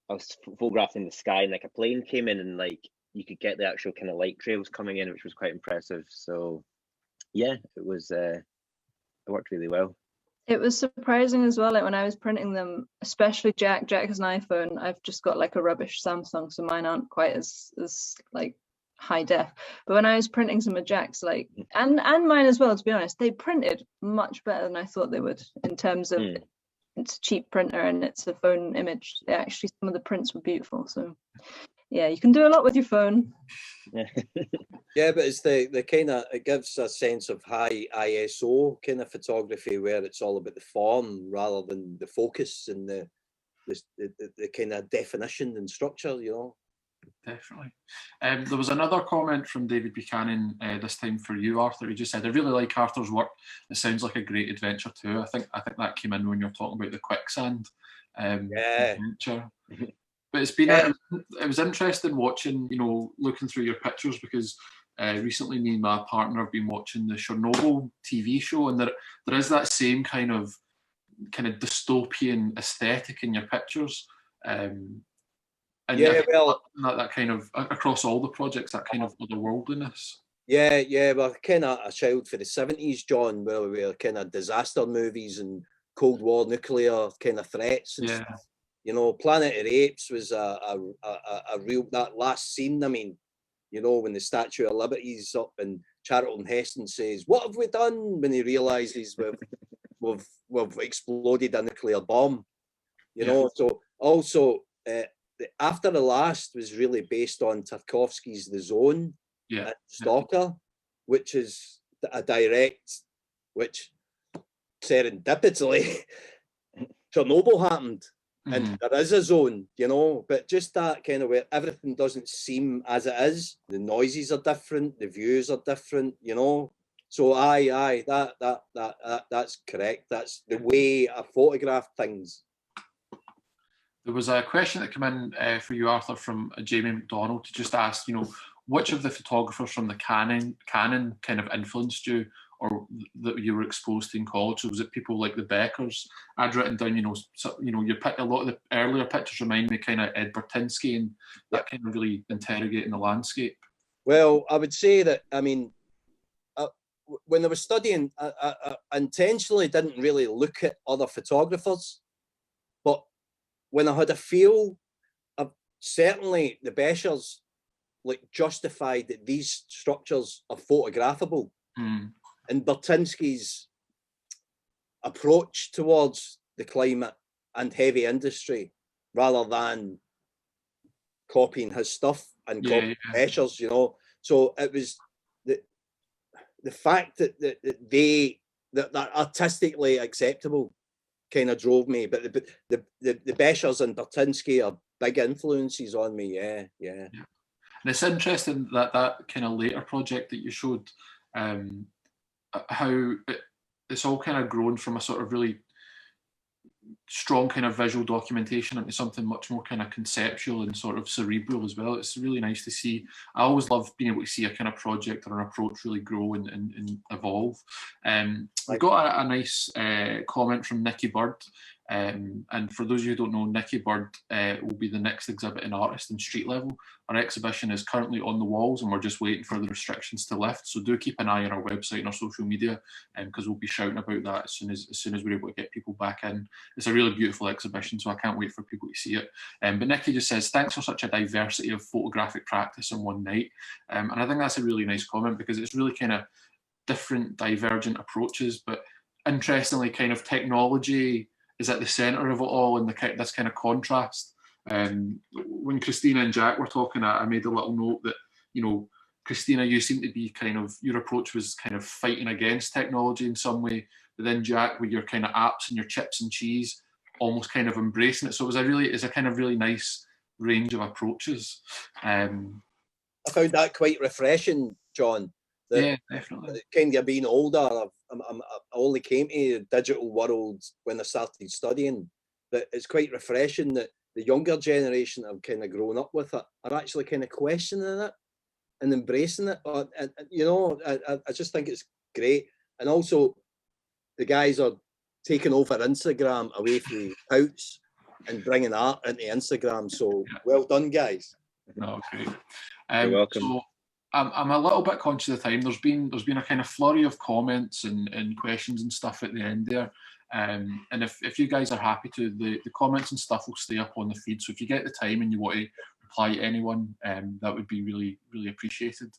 was photographing the sky and a plane came in and you could get the actual kind of light trails coming in, which was quite impressive. So yeah, it worked really well. It was surprising as well, when I was printing them, especially Jack has an iPhone. I've just got a rubbish Samsung, so mine aren't quite as high def. But when I was printing some of Jack's, and mine as well, to be honest, they printed much better than I thought they would, in terms of it's a cheap printer and it's a phone image. Actually, some of the prints were beautiful. So yeah, you can do a lot with your phone. Yeah, but it's the kind of, it gives a sense of high ISO kind of photography where it's all about the form rather than the focus and the kind of definition and structure, Definitely. There was another comment from David Buchanan this time for you, Arthur. He just said, I really like Arthur's work. It sounds like a great adventure too. I think that came in when you were talking about the quicksand adventure. But it's been it was interesting watching, looking through your pictures, because recently me and my partner have been watching the Chernobyl TV show, and there is that same kind of dystopian aesthetic in your pictures. And that kind of across all the projects, that kind of otherworldliness. Yeah, we're kind of a child for the 70s, John, where we were kind of disaster movies and Cold War nuclear kind of threats and stuff. Planet of the Apes was a real, that last scene, when the Statue of Liberty's up and Charlton Heston says, "What have we done?" when he realizes we've exploded a nuclear bomb. So also After the Last was really based on Tarkovsky's The Zone, Stalker, which is a direct, which serendipitously Chernobyl happened. And there is a zone, you know, but just that kind of where everything doesn't seem as it is. The noises are different, the views are different, you know. So that's correct. That's the way I photograph things. There was a question that came in for you, Arthur, from Jamie McDonald, to just ask, you know, which of the photographers from the Canon kind of influenced you, or that you were exposed to in college? So was it people like the Beckers? I'd written down, you picked a lot of the earlier pictures remind me kind of Ed Bertinsky and that kind of really interrogating the landscape. Well, I would say that, I mean, when I was studying, I intentionally didn't really look at other photographers, but when I had a feel, certainly the Beschers like justified that these structures are photographable. And Bertinsky's approach towards the climate and heavy industry, rather than copying his stuff and copying Beschers, you know. So it was the fact that that artistically acceptable kind of drove me. But the Beschers and Bertinsky are big influences on me. Yeah. And it's interesting that kind of later project that you showed, how it's all kind of grown from a sort of really strong kind of visual documentation into something much more kind of conceptual and sort of cerebral as well. It's really nice to see. I always love being able to see a kind of project or an approach really grow and evolve. We got a nice comment from Nikki Bird. And for those of you who don't know, Nikki Bird will be the next exhibiting artist in Street Level. Our exhibition is currently on the walls and we're just waiting for the restrictions to lift. So do keep an eye on our website and our social media, because we'll be shouting about that as soon as we're able to get people back in. It's a really beautiful exhibition, so I can't wait for people to see it. But Nikki just says, thanks for such a diversity of photographic practice in one night. And I think that's a really nice comment, because it's really kind of different divergent approaches, but interestingly kind of technology is at the centre of it all, and this kind of contrast. When Christina and Jack were talking, I made a little note that, you know, Christina, you seem to be kind of, your approach was kind of fighting against technology in some way, but then Jack, with your kind of apps and your chips and cheese, almost kind of embracing it. So it's a kind of really nice range of approaches. I found that quite refreshing, John. Yeah, definitely. Kind of being older, I only came to the digital world when I started studying, but it's quite refreshing that the younger generation have kind of grown up with it, are actually kind of questioning it and embracing it. And you know, I just think it's great. And also, the guys are taking over Instagram away from Pouts and bringing art into Instagram. So well done, guys. No, great. You're welcome. So, I'm a little bit conscious of time. There's been a kind of flurry of comments and questions and stuff at the end there. And if you guys are happy to, the comments and stuff will stay up on the feed. So if you get the time and you want to reply to anyone, that would be really, really appreciated.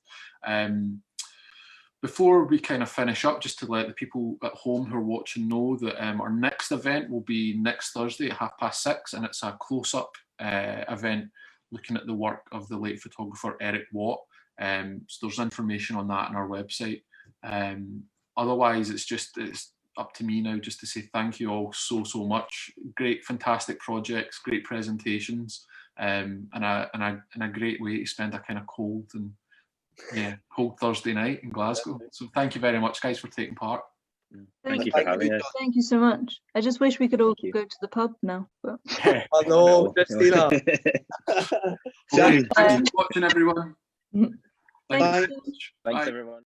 Before we kind of finish up, just to let the people at home who are watching know that our next event will be next Thursday at 6:30, and it's a close-up event looking at the work of the late photographer Eric Watt. So there's information on that on our website. Otherwise, it's up to me now just to say thank you all so much. Great, fantastic projects, great presentations, and a great way to spend a kind of cold Thursday night in Glasgow. So thank you very much, guys, for taking part. Thank you for having us. Thank you so much. I just wish we could all go to the pub now. But... Oh no, Christina. Thanks for watching, everyone. Thanks, Thanks everyone.